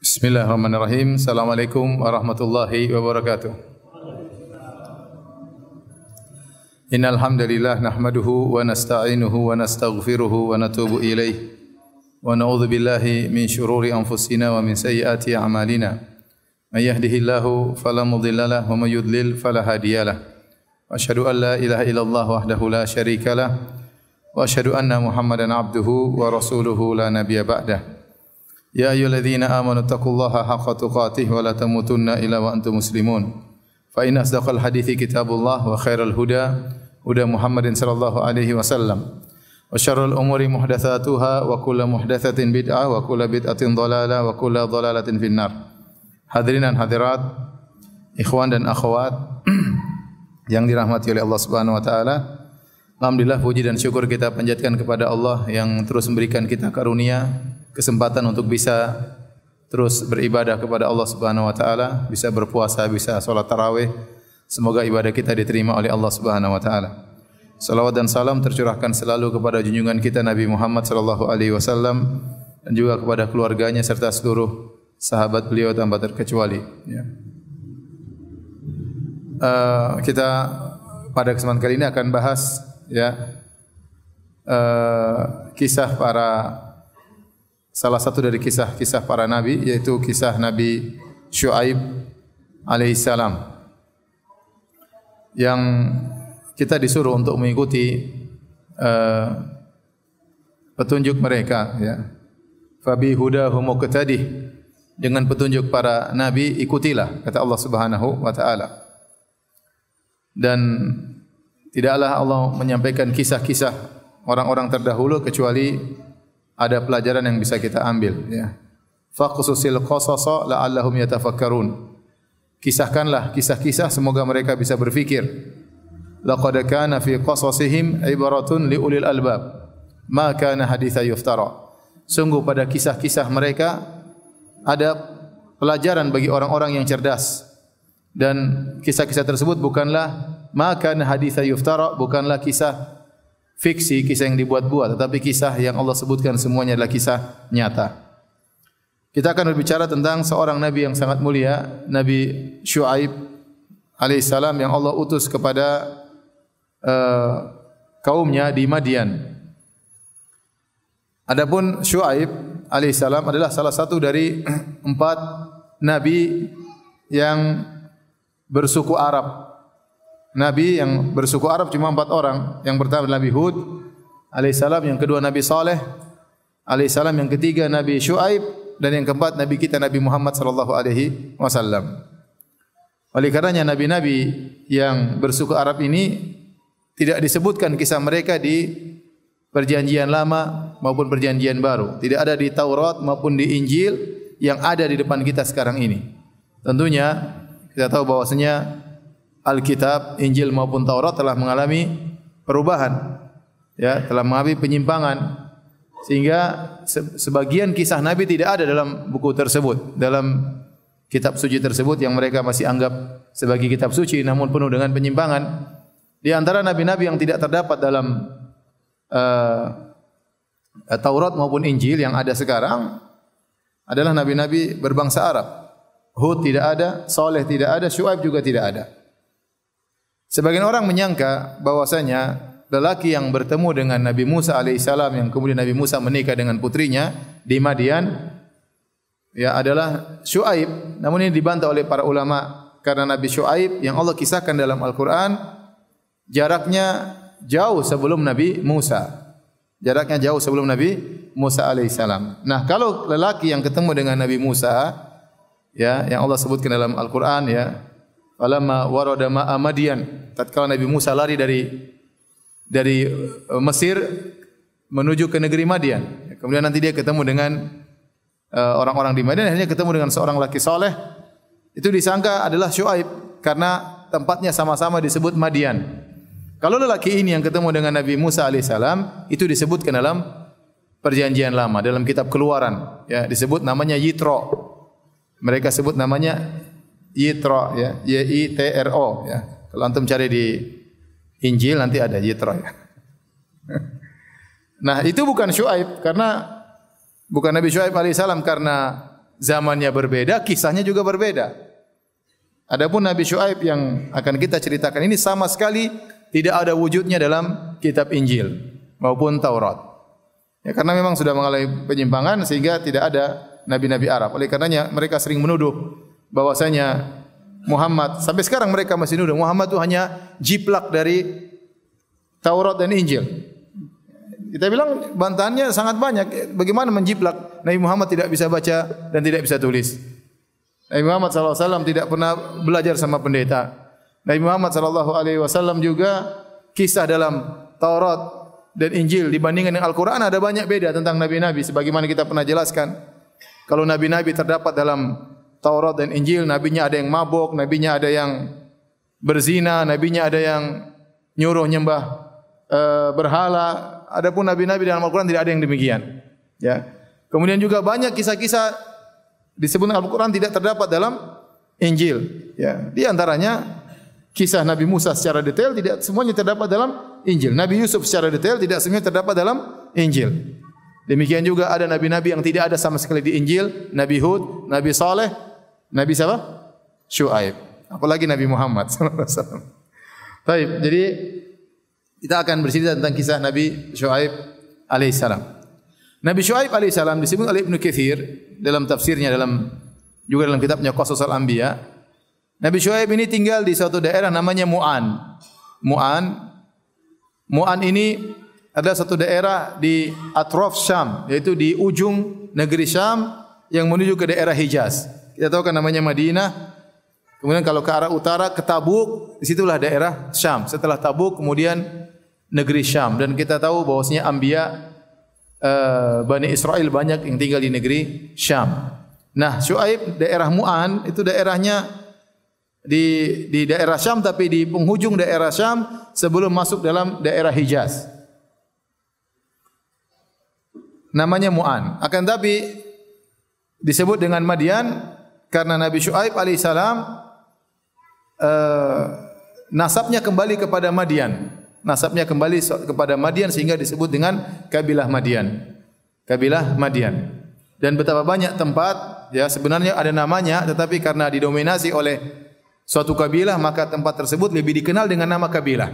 Bismillahirrahmanirrahim. Assalamualaikum warahmatullahi wabarakatuh. Innal hamdalillah nahmaduhu wa nasta'inuhu wa nastaghfiruhu wa natubu ilaih. Wa na'udzu billahi min shururi anfusina wa min sayyiati a'malina. May yahdihillahu fala mudhillalah wa may yudlil fala hadiyalah. Wa asyhadu an la ilaha illallah wahdahu la syarikalah wa asyhadu anna Muhammadan abduhu wa rasuluhu la nabiyya ba'dah. Ya ayyuhalladzina amanu taqullaha haqqa tuqatih wa la tamutunna illa wa antum muslimun. Fa inna asdaqal hadithi kitabullah wa khairal huda huda Muhammadin sallallahu alaihi wasallam. Wa syarrul umuri muhdatsatuha wa kullu muhdatsatin bid'ah wa kullu bid'atin dhalalah wa kullu dhalalatin finnar. Hadirin dan hadirat, ikhwan dan akhwat yang dirahmati oleh Allah Subhanahu wa taala. Alhamdulillah, puji dan syukur kita panjatkan kepada Allah yang terus memberikan kita karunia, kesempatan untuk bisa terus beribadah kepada Allah Subhanahu wa taala, bisa berpuasa, bisa salat tarawih. Semoga ibadah kita diterima oleh Allah Subhanahu wa taala. Salawat dan salam tercurahkan selalu kepada junjungan kita Nabi Muhammad sallallahu alaihi wasallam dan juga kepada keluarganya serta seluruh sahabat beliau tanpa terkecuali, ya. Kita pada kesempatan kali ini akan bahas, ya, kisah salah satu dari kisah-kisah para nabi, yaitu kisah Nabi Syuaib alaihissalam, yang kita disuruh untuk mengikuti petunjuk mereka, ya. Fabi hudahum muqtadih, dengan petunjuk para nabi ikutilah, kata Allah Subhanahu wa taala. Dan tidaklah Allah menyampaikan kisah-kisah orang-orang terdahulu kecuali ada pelajaran yang bisa kita ambil, ya. Faqsusil qasasa la'allahum yatafakkarun. Kisahkanlah kisah-kisah semoga mereka bisa berfikir. Laqad kana fi qasasihim ibaratun liulil albab ma kana haditsa yuftara. Sungguh pada kisah-kisah mereka ada pelajaran bagi orang-orang yang cerdas, dan kisah-kisah tersebut bukanlah ma kana haditsa yuftara, bukanlah kisah fiksi, kisah yang dibuat-buat, tetapi kisah yang Allah sebutkan semuanya adalah kisah nyata. Kita akan berbicara tentang seorang nabi yang sangat mulia, Nabi Syuaib alaihissalam, yang Allah utus kepada kaumnya di Madian. Adapun Syuaib alaihissalam adalah salah satu dari 4 nabi yang bersuku Arab. Nabi yang bersuku Arab cuma 4 orang. Yang pertama Nabi Hud alaihissalam, yang kedua Nabi Saleh alaihissalam, yang ketiga Nabi Syuaib, dan yang keempat Nabi kita Nabi Muhammad sallallahu alaihi wasallam. Oleh karenanya nabi-nabi yang bersuku Arab ini tidak disebutkan kisah mereka di Perjanjian Lama maupun Perjanjian Baru. Tidak ada di Taurat maupun di Injil yang ada di depan kita sekarang ini. Tentunya kita tahu bahwasanya Alkitab, Injil maupun Taurat telah mengalami perubahan, ya, telah mengalami penyimpangan, sehingga sebagian kisah Nabi tidak ada dalam buku tersebut, dalam kitab suci tersebut yang mereka masih anggap sebagai kitab suci, namun penuh dengan penyimpangan. Di antara nabi-nabi yang tidak terdapat dalam Taurat maupun Injil yang ada sekarang adalah nabi-nabi berbangsa Arab. Hud tidak ada, Saleh tidak ada, Syuaib juga tidak ada. Sebagian orang menyangka bahwasanya lelaki yang bertemu dengan Nabi Musa alaihissalam, yang kemudian Nabi Musa menikah dengan putrinya di Madian, ya, adalah Syuaib. Namun ini dibantah oleh para ulama, karena Nabi Syuaib yang Allah kisahkan dalam Al-Quran jaraknya jauh sebelum Nabi Musa. Jaraknya jauh sebelum Nabi Musa alaihissalam. Nah, kalau lelaki yang ketemu dengan Nabi Musa, ya, yang Allah sebutkan dalam Al-Quran, ya, falamma warada ma'a Madian, tatkala Nabi Musa lari dari Mesir menuju ke negeri Madian. Kemudian nanti dia ketemu dengan orang-orang di Madian, akhirnya ketemu dengan seorang laki saleh. Itu disangka adalah Syuaib karena tempatnya sama-sama disebut Madian. Kalau lelaki ini yang ketemu dengan Nabi Musa alaihissalam, itu disebutkan dalam Perjanjian Lama, dalam kitab Keluaran, ya, disebut namanya Yitro. Mereka sebut namanya Yitro, ya, Y-I-T-R-O, ya. Kalau antum cari di Injil nanti ada Yitro, ya. Nah, itu bukan Syuaib, karena bukan Nabi Syuaib alaihissalam, karena zamannya berbeda, kisahnya juga berbeda. Adapun Nabi Syuaib yang akan kita ceritakan ini sama sekali tidak ada wujudnya dalam kitab Injil maupun Taurat. Ya, karena memang sudah mengalami penyimpangan sehingga tidak ada nabi-nabi Arab. Oleh karenanya mereka sering menuduh bahwasanya Muhammad, sampai sekarang mereka masih menuduh Muhammad itu hanya jiplak dari Taurat dan Injil. Kita bilang bantahannya sangat banyak. Bagaimana menjiplak? Nabi Muhammad tidak bisa baca dan tidak bisa tulis. Nabi Muhammad SAW tidak pernah belajar sama pendeta. Nabi Muhammad SAW juga kisah dalam Taurat dan Injil dibandingkan dengan Al-Quran ada banyak beda tentang Nabi-Nabi. Sebagaimana kita pernah jelaskan. Kalau Nabi-Nabi terdapat dalam Taurat dan Injil, Nabinya ada yang mabuk, Nabinya ada yang berzina, Nabinya ada yang nyuruh nyembah berhala. Adapun Nabi-Nabi dalam Al-Quran tidak ada yang demikian. Ya. Kemudian juga banyak kisah-kisah disebut Al-Quran tidak terdapat dalam Injil. Ya. Di antaranya kisah Nabi Musa secara detail tidak semuanya terdapat dalam Injil. Nabi Yusuf secara detail tidak semuanya terdapat dalam Injil. Demikian juga ada nabi-nabi yang tidak ada sama sekali di Injil, Nabi Hud, Nabi Saleh, Nabi siapa? Syuaib. Apalagi Nabi Muhammad sallallahu alaihi wasallam. Baik, jadi kita akan bercerita tentang kisah Nabi Syuaib alaihissalam. Nabi Syuaib alaihissalam disebut oleh Ibnu Katsir dalam tafsirnya juga dalam kitabnya Qasasul Anbiya. Nabi Syuaib ini tinggal di suatu daerah namanya Mu'an. Mu'an ini adalah satu daerah di atraf Syam, yaitu di ujung negeri Syam yang menuju ke daerah Hijaz. Kita tahu kan namanya Madinah. Kemudian kalau ke arah utara ke Tabuk, disitulah daerah Syam. Setelah Tabuk kemudian negeri Syam. Dan kita tahu bahwasanya Anbiya Bani Israel banyak yang tinggal di negeri Syam. Nah, Syuaib daerah Mu'an itu daerahnya di daerah Syam tapi di penghujung daerah Syam sebelum masuk dalam daerah Hijaz. Namanya Mu'an. Akan tapi disebut dengan Madian karena Nabi Syuaib alaihissalam nasabnya kembali kepada Madian. Nasabnya kembali kepada Madian sehingga disebut dengan kabilah Madian. Kabilah Madian. Dan betapa banyak tempat ya sebenarnya ada namanya tetapi karena didominasi oleh suatu kabilah maka tempat tersebut lebih dikenal dengan nama kabilah.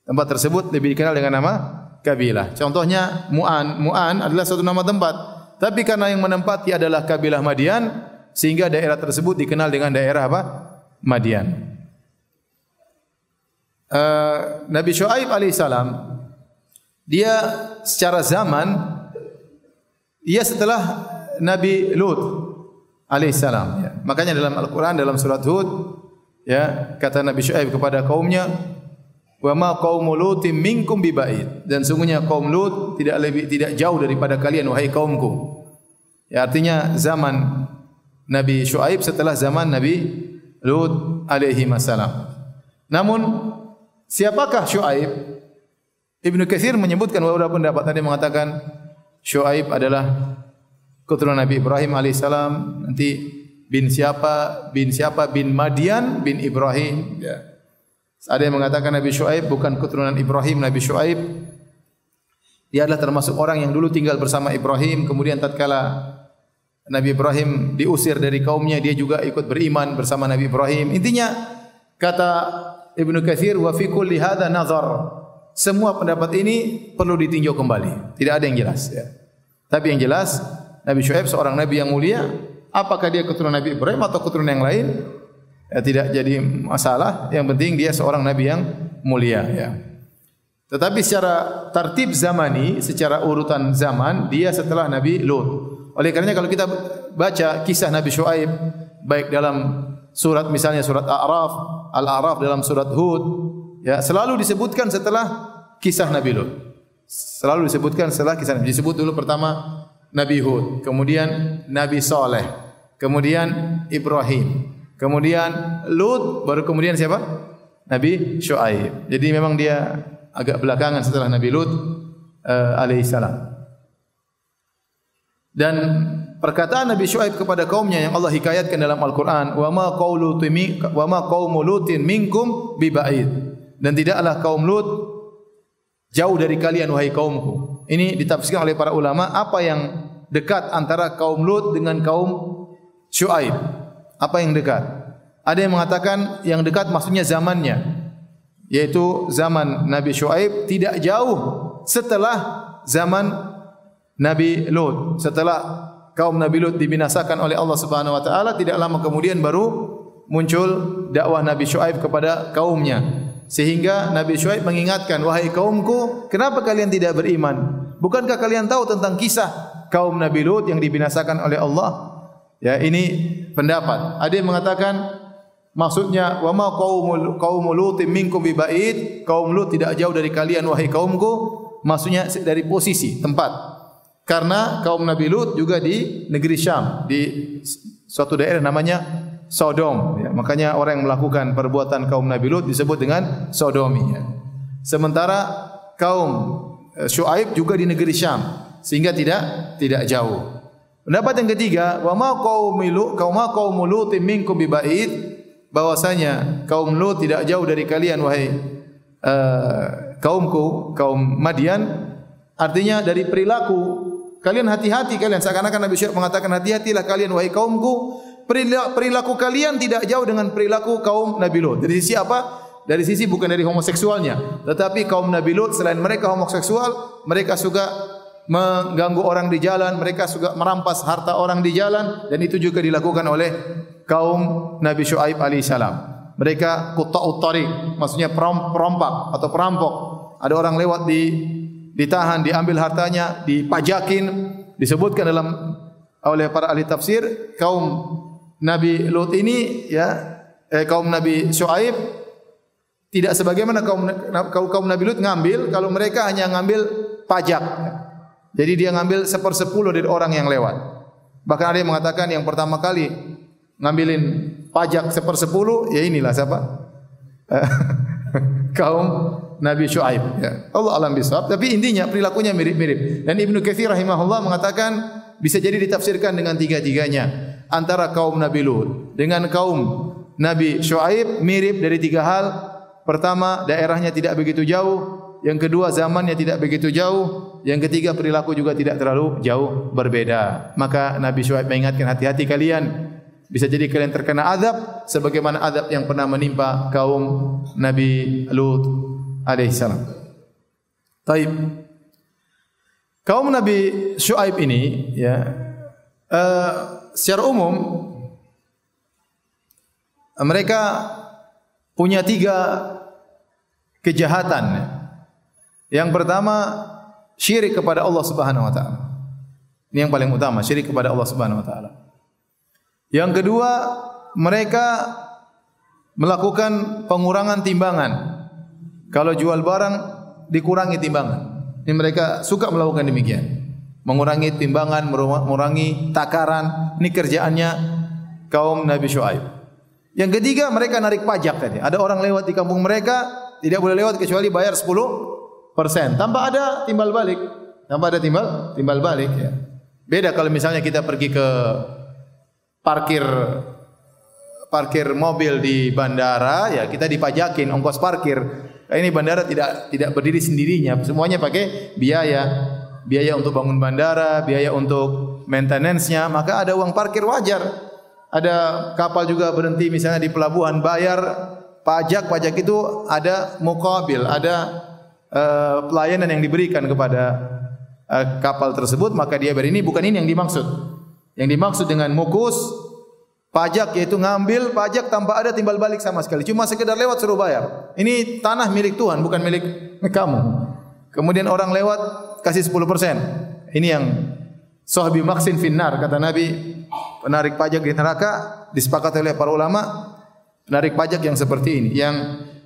Tempat tersebut lebih dikenal dengan nama kabilah. Contohnya Mu'an. Mu'an adalah suatu nama tempat. Tapi karena yang menempati adalah kabilah Madian sehingga daerah tersebut dikenal dengan daerah apa? Madian. Nabi Syuaib alaihissalam dia secara zaman dia setelah Nabi Lut alaihissalam ya. Makanya dalam Al-Quran dalam surat Hud ya kata Nabi Syuaib kepada kaumnya wa ma qaumu Lutin minkum biba'id dan sungguhnya kaum Lut tidak jauh daripada kalian wahai kaumku. Ya artinya zaman Nabi Syuaib setelah zaman Nabi Lut alaihi wasallam. Namun siapakah Syuaib? Ibnu Katsir menyebutkan beberapa pendapat tadi mengatakan Syuaib adalah keturunan Nabi Ibrahim alaihissalam. Nanti bin siapa bin Madian bin Ibrahim. Ya. Ada yang mengatakan Nabi Syuaib bukan keturunan Ibrahim. Nabi Syuaib dia adalah termasuk orang yang dulu tinggal bersama Ibrahim. Kemudian tatkala Nabi Ibrahim diusir dari kaumnya, dia juga ikut beriman bersama Nabi Ibrahim. Intinya kata Ibnu Katsir wa fi kulli hadza nazar. Semua pendapat ini perlu ditinjau kembali. Tidak ada yang jelas ya. Tapi yang jelas Nabi Syuaib seorang nabi yang mulia. Apakah dia keturunan Nabi Ibrahim atau keturunan yang lain? Ya, tidak jadi masalah. Yang penting dia seorang nabi yang mulia ya. Tetapi secara tertib zamani, secara urutan zaman dia setelah Nabi Lut. Oleh karenanya kalau kita baca kisah Nabi Syuaib baik dalam surat misalnya surat Al-A'raf dalam surat Hud ya selalu disebutkan setelah kisah Nabi Lut. Selalu disebutkan setelah kisah Nabi. Disebut dulu pertama Nabi Hud, kemudian Nabi Saleh, kemudian Ibrahim, kemudian Lut, baru kemudian siapa? Nabi Syuaib. Jadi memang dia agak belakangan setelah Nabi Lut alaihissalam. Dan perkataan Nabi Syuaib kepada kaumnya yang Allah hikayatkan dalam Al-Quran, wa ma qaumu Lutin minkum biba'id. Dan tidaklah kaum Lut jauh dari kalian wahai kaumku. Ini ditafsirkan oleh para ulama apa yang dekat antara kaum Lut dengan kaum Syuaib. Apa yang dekat? Ada yang mengatakan yang dekat maksudnya zamannya, yaitu zaman Nabi Syuaib tidak jauh setelah zaman Nabi Lut. Setelah kaum Nabi Lut dibinasakan oleh Allah Subhanahu wa taala, tidak lama kemudian baru muncul dakwah Nabi Syuaib kepada kaumnya. Sehingga Nabi Syuaib mengingatkan, wahai kaumku, kenapa kalian tidak beriman? Bukankah kalian tahu tentang kisah kaum Nabi Lut yang dibinasakan oleh Allah? Ya, ini pendapat. Ada yang mengatakan maksudnya wa ma qaumul Lutin minkum biba'id, kaum Lut tidak jauh dari kalian wahai kaumku. Maksudnya dari posisi, tempat. Karena kaum Nabi Lut juga di negeri Syam, di suatu daerah namanya Sodom. Ya, makanya orang yang melakukan perbuatan kaum Nabi Lut disebut dengan Sodomi. Ya. Sementara kaum Syuaib juga di negeri Syam, sehingga tidak jauh. Pendapat yang ketiga, wa ma qaumul Lutin minkum biba'id, bahwasanya kaum Lut tidak jauh dari kalian wahai kaumku, kaum Madian. Artinya dari perilaku kalian hati-hati kalian, seakan-akan Nabi Syuaib mengatakan hati-hatilah kalian wahai kaumku, perilaku kalian tidak jauh dengan perilaku kaum Nabi Lut. Dari sisi apa? Dari sisi bukan dari homoseksualnya, tetapi kaum Nabi Lut selain mereka homoseksual, mereka suka mengganggu orang di jalan, mereka suka merampas harta orang di jalan, dan itu juga dilakukan oleh kaum Nabi Syuaib alaihissalam. Mereka qutta'ut thariq, maksudnya perompak atau perampok. Ada orang lewat ditahan, diambil hartanya, dipajakin. Disebutkan oleh para ahli tafsir, kaum Nabi Lut ini kaum Nabi Syuaib tidak sebagaimana kaum Nabi Lut ngambil, kalau mereka hanya ngambil pajak. Jadi dia ngambil 1/10 dari orang yang lewat. Bahkan ada yang mengatakan yang pertama kali ngambilin pajak 1/10 ya inilah siapa? Kaum Nabi Syuaib. Ya. Allah alam bisawab. Tapi intinya perilakunya mirip-mirip. Dan Ibnu Katsir rahimahullah mengatakan bisa jadi ditafsirkan dengan tiga-tiganya. Antara kaum Nabi Lut dengan kaum Nabi Syuaib mirip dari tiga hal. Pertama, daerahnya tidak begitu jauh. Yang kedua, zamannya tidak begitu jauh. Yang ketiga, perilaku juga tidak terlalu jauh berbeda. Maka Nabi Syuaib mengingatkan, hati-hati kalian. Bisa jadi kalian terkena azab sebagaimana azab yang pernah menimpa kaum Nabi Lut alaihissalam. Taib. Kaum Nabi Syuaib ini secara umum mereka punya 3 kejahatan. Yang pertama, syirik kepada Allah Subhanahu wa taala. Ini yang paling utama, syirik kepada Allah Subhanahu wa taala. Yang kedua, mereka melakukan pengurangan timbangan. Kalau jual barang dikurangi timbangan. Ini mereka suka melakukan demikian. Mengurangi timbangan, mengurangi takaran. Ini kerjaannya kaum Nabi Syuaib. Yang ketiga, mereka narik pajak tadi. Ada orang lewat di kampung mereka, tidak boleh lewat kecuali bayar 10% tanpa ada timbal balik. Tanpa ada timbal balik ya. Beda kalau misalnya kita pergi ke parkir mobil di bandara, ya kita dipajakin ongkos parkir. Ini bandara tidak berdiri sendirinya, semuanya pakai biaya untuk bangun bandara, biaya untuk maintenance-nya, maka ada uang parkir wajar. Ada kapal juga berhenti misalnya di pelabuhan, bayar pajak itu ada muqabil, ada pelayanan yang diberikan kepada kapal tersebut, maka dia bayar. Ini bukan ini yang dimaksud. Yang dimaksud dengan mukus pajak yaitu ngambil pajak tanpa ada timbal balik sama sekali. Cuma sekedar lewat suruh bayar. Ini tanah milik Tuhan, bukan milik kamu. Kemudian orang lewat kasih 10%. Ini yang sahabi maksin finnar, kata Nabi, penarik pajak di neraka. Disepakati oleh para ulama, penarik pajak yang seperti ini, yang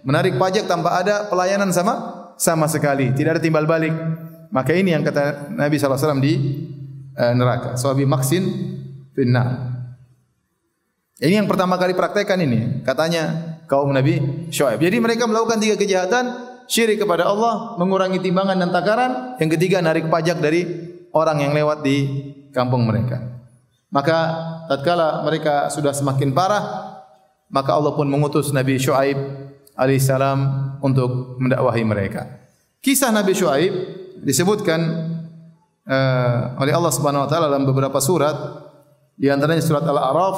menarik pajak tanpa ada pelayanan sama sekali, tidak ada timbal balik. Maka ini yang kata Nabi SAW di neraka. Sahabi maksin finnar. Ini yang pertama kali praktekkan ini, katanya kaum Nabi Syuaib. Jadi mereka melakukan 3 kejahatan, syirik kepada Allah, mengurangi timbangan dan takaran. Yang ketiga, narik pajak dari orang yang lewat di kampung mereka. Maka tatkala mereka sudah semakin parah, maka Allah pun mengutus Nabi Syuaib alaihissalam untuk mendakwahi mereka. Kisah Nabi Syuaib disebutkan oleh Allah Subhanahu wa taala dalam beberapa surat. Di antaranya surat Al-A'raf,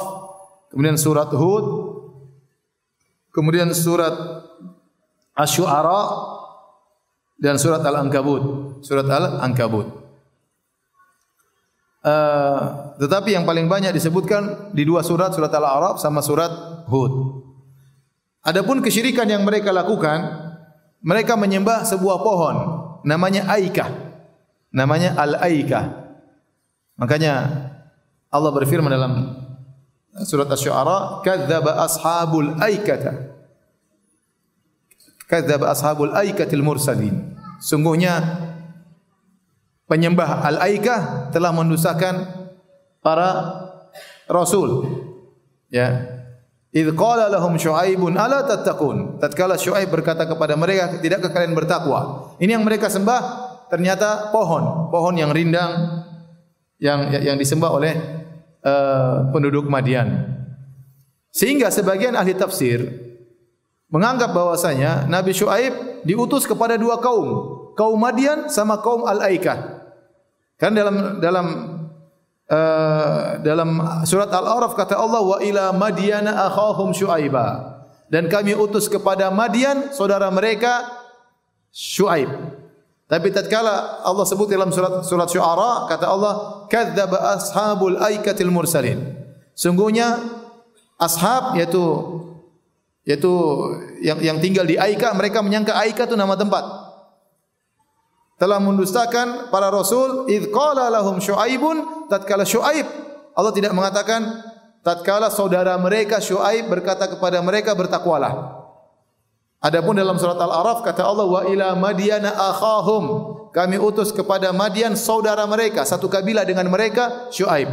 kemudian surat Hud, kemudian surat Asy-Syu'ara dan surat Al-Ankabut. Surat Al-Ankabut. Tetapi yang paling banyak disebutkan di dua surat Al-A'raf sama surat Hud. Adapun kesyirikan yang mereka lakukan, mereka menyembah sebuah pohon namanya Aikah. Namanya Al-Aikah. Makanya Allah berfirman dalam surat Asy-Syu'ara, "Kadzdzaba ashabul aikata." Kadzdzaba ashabul aikatil mursalin. Sungguhnya penyembah Al-Aikah telah mendustakan para rasul. Ya. Idz qala lahum Syu'aibun ala tattaqun. Tatkala Syu'aib berkata kepada mereka, tidakkah kalian bertakwa? Ini yang mereka sembah ternyata pohon yang rindang yang disembah oleh penduduk Madian. Sehingga sebagian ahli tafsir menganggap bahwasanya Nabi Syu'aib diutus kepada dua kaum, kaum Madian sama kaum Al-Aikah. Kan dalam surat Al-A'raf kata Allah, wa ila Madyana akhahum Syu'aiba, dan kami utus kepada Madian saudara mereka Syu'aib. Tapi tatkala Allah sebut dalam surat Syu'ara, kata Allah, kadzdzaba ashabul aikatil mursalin. Sungguhnya ashab yaitu yang tinggal di Aikah, mereka menyangka Aikah itu nama tempat. Telah mendustakan para rasul. Idz qala lahum Syu'aibun, tatkala Syu'aib, Allah tidak mengatakan tatkala saudara mereka Syu'aib berkata kepada mereka bertakwalah. Adapun dalam surat Al-A'raf kata Allah, wa ila Madyana akhahum, kami utus kepada Madian saudara mereka, satu kabilah dengan mereka Syu'aib.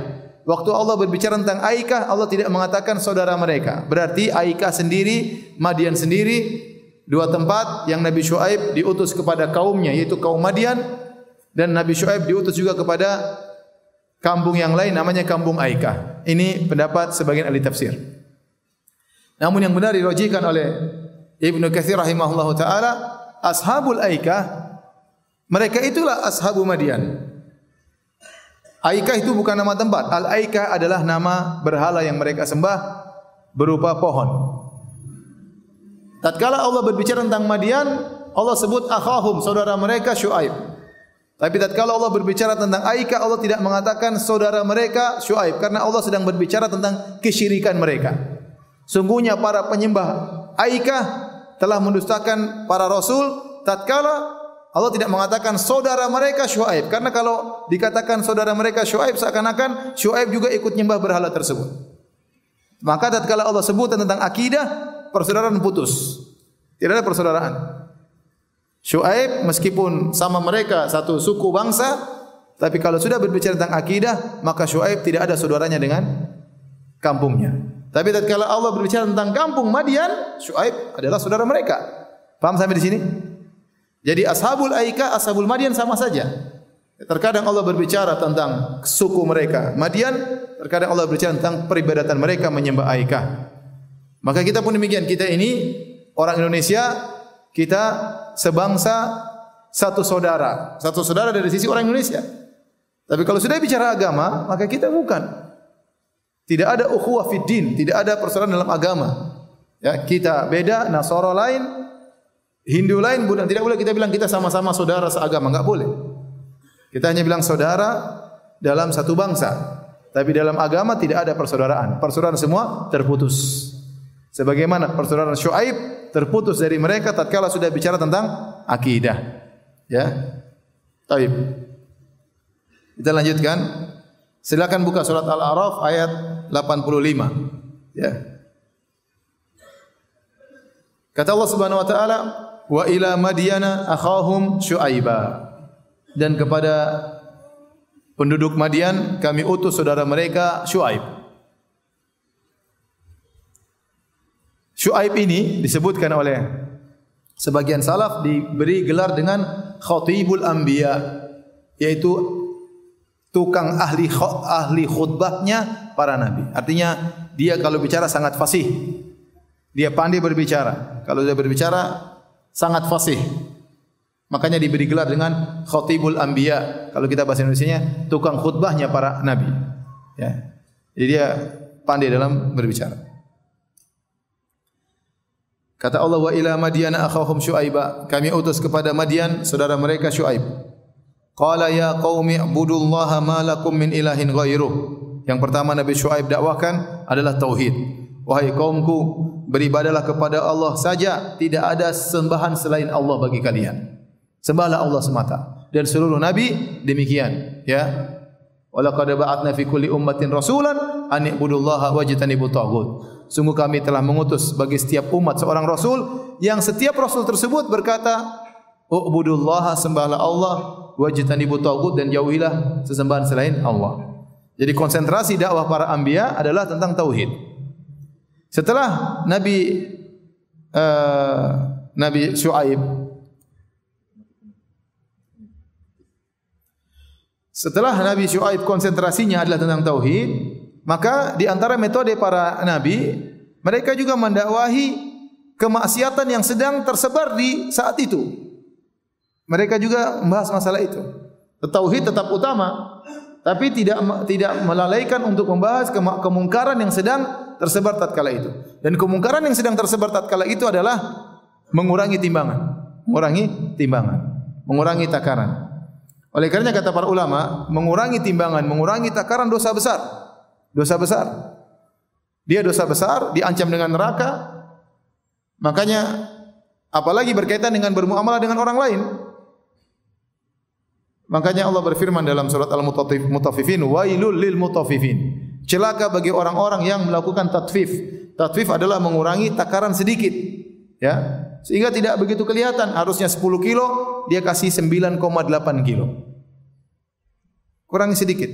Waktu Allah berbicara tentang Aikah, Allah tidak mengatakan saudara mereka. Berarti Aikah sendiri, Madian sendiri, dua tempat yang Nabi Syu'aib diutus kepada kaumnya, yaitu kaum Madian, dan Nabi Syu'aib diutus juga kepada kampung yang lain namanya kampung Aikah. Ini pendapat sebagian ahli tafsir. Namun yang benar dirajihkan oleh Ibnu Katsir rahimahullahu taala, ashabul Aikah mereka itulah ashabu Madian. Aikah itu bukan nama tempat. Al-Aikah adalah nama berhala yang mereka sembah berupa pohon. Tatkala Allah berbicara tentang Madian, Allah sebut akhahum, saudara mereka Syu'aib. Tapi tatkala Allah berbicara tentang Aikah, Allah tidak mengatakan saudara mereka Syu'aib, karena Allah sedang berbicara tentang kesyirikan mereka. Sungguhnya para penyembah Aikah telah mendustakan para rasul. Tatkala Allah tidak mengatakan saudara mereka Syu'aib, karena kalau dikatakan saudara mereka Syu'aib, seakan-akan Syu'aib juga ikut menyembah berhala tersebut. Maka tatkala Allah sebut tentang akidah, persaudaraan putus. Tidak ada persaudaraan. Syu'aib meskipun sama mereka satu suku bangsa, tapi kalau sudah berbicara tentang akidah, maka Syu'aib tidak ada saudaranya dengan kampungnya. Tapi tatkala Allah berbicara tentang kampung Madian, Syu'aib adalah saudara mereka. Paham sampai di sini? Jadi ashabul Aikah, ashabul Madian sama saja. Terkadang Allah berbicara tentang suku mereka Madian, terkadang Allah berbicara tentang peribadatan mereka menyembah Aikah. Maka kita pun demikian, kita ini orang Indonesia, kita sebangsa, satu saudara dari sisi orang Indonesia. Tapi kalau sudah bicara agama, maka kita bukan. Tidak ada ukhuwah fid din, tidak ada persaudaraan dalam agama. Ya, kita beda, Nasara lain, Hindu lain, bukan, tidak boleh kita bilang kita sama-sama saudara seagama, enggak boleh. Kita hanya bilang saudara dalam satu bangsa. Tapi dalam agama tidak ada persaudaraan. Persaudaraan semua terputus. Sebagaimana persaudaraan Syu'aib terputus dari mereka tatkala sudah bicara tentang akidah. Ya. Baik. Kita lanjutkan. Silakan buka surat Al-A'raf ayat 85. Ya. Kata Allah Subhanahu wa taala, wa ila Madyana akhahum Syu'aiba. Dan kepada penduduk Madian kami utus saudara mereka Syu'aib. Syu'aib ini disebutkan oleh sebagian salaf diberi gelar dengan khatibul anbiya, yaitu tukang ahli khutbahnya para nabi. Artinya dia kalau bicara sangat fasih. Dia pandai berbicara. Kalau dia berbicara sangat fasih. Makanya diberi gelar dengan khatibul anbiya. Kalau kita bahasa Indonesianya tukang khutbahnya para nabi. Ya. Jadi dia pandai dalam berbicara. Kata Allah, wa ila Madyana akhahum Syuaiba, kami utus kepada Madian saudara mereka Syuaib. Qala ya qaumi ibudullaha ma lakum min ilahin ghairuh. Yang pertama Nabi Syuaib dakwahkan adalah tauhid. Wahai kaumku, beribadalah kepada Allah saja, tidak ada sembahan selain Allah bagi kalian. Sembahlah Allah semata. Dan seluruh nabi demikian, ya. Walaqad ba'atna fi kulli ummatin rasulan an ibudullaha wajtanibut taghut. Sungguh kami telah mengutus bagi setiap umat seorang rasul yang setiap rasul tersebut berkata, "Ubudullaha, sembahlah Allah, wajtanibut taghut, dan jauhilah sesembahan selain Allah." Jadi konsentrasi dakwah para anbiya adalah tentang tauhid. Setelah Nabi Syuaib, setelah Nabi Syuaib konsentrasinya adalah tentang tauhid, maka di antara metode para nabi, mereka juga mendakwahi kemaksiatan yang sedang tersebar di saat itu. Mereka juga membahas masalah itu. Tauhid tetap utama, tapi tidak melalaikan untuk membahas kemungkaran yang sedang tersebar tatkala itu. Dan kemungkaran yang sedang tersebar tatkala itu adalah mengurangi timbangan, mengurangi takaran. Oleh karenanya kata para ulama, mengurangi timbangan, mengurangi takaran dosa besar. Dosa besar. Dia dosa besar, diancam dengan neraka. Makanya apalagi berkaitan dengan bermuamalah dengan orang lain. Makanya Allah berfirman dalam surat Al-Mutaffifin, wailul lil mutaffifin. Celaka bagi orang-orang yang melakukan tatfif. Tatfif adalah mengurangi takaran sedikit, ya. Sehingga tidak begitu kelihatan, harusnya 10 kilo, dia kasih 9,8 kilo. Kurangi sedikit.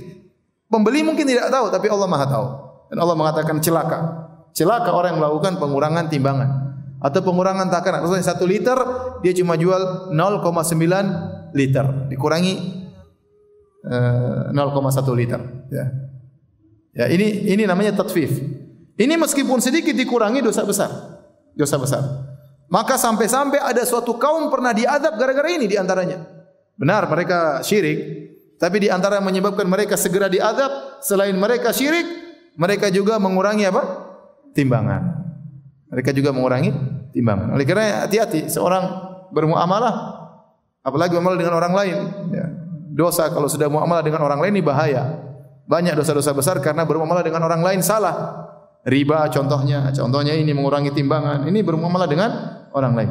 Pembeli mungkin tidak tahu, tapi Allah Maha tahu. Dan Allah mengatakan celaka. Celaka orang yang melakukan pengurangan timbangan atau pengurangan takaran. Maksudnya 1 liter dia cuma jual 0,9 liter, dikurangi 0,1 liter. Ya. Ya, ini namanya tatfif. Ini meskipun sedikit dikurangi dosa besar. Dosa besar. Maka sampai-sampai ada suatu kaum pernah diazab gara-gara ini di antaranya. Benar mereka syirik, tapi di antara yang menyebabkan mereka segera diazab selain mereka syirik, mereka juga mengurangi apa? Timbangan. Mereka juga mengurangi timbangan. Oleh karena hati-hati seorang bermuamalah, apalagi muamalah dengan orang lain, ya. Dosa kalau sudah muamalah dengan orang lain ini bahaya. Banyak dosa-dosa besar karena bermuamalah dengan orang lain salah. Riba contohnya ini mengurangi timbangan. Ini bermuamalah dengan orang lain.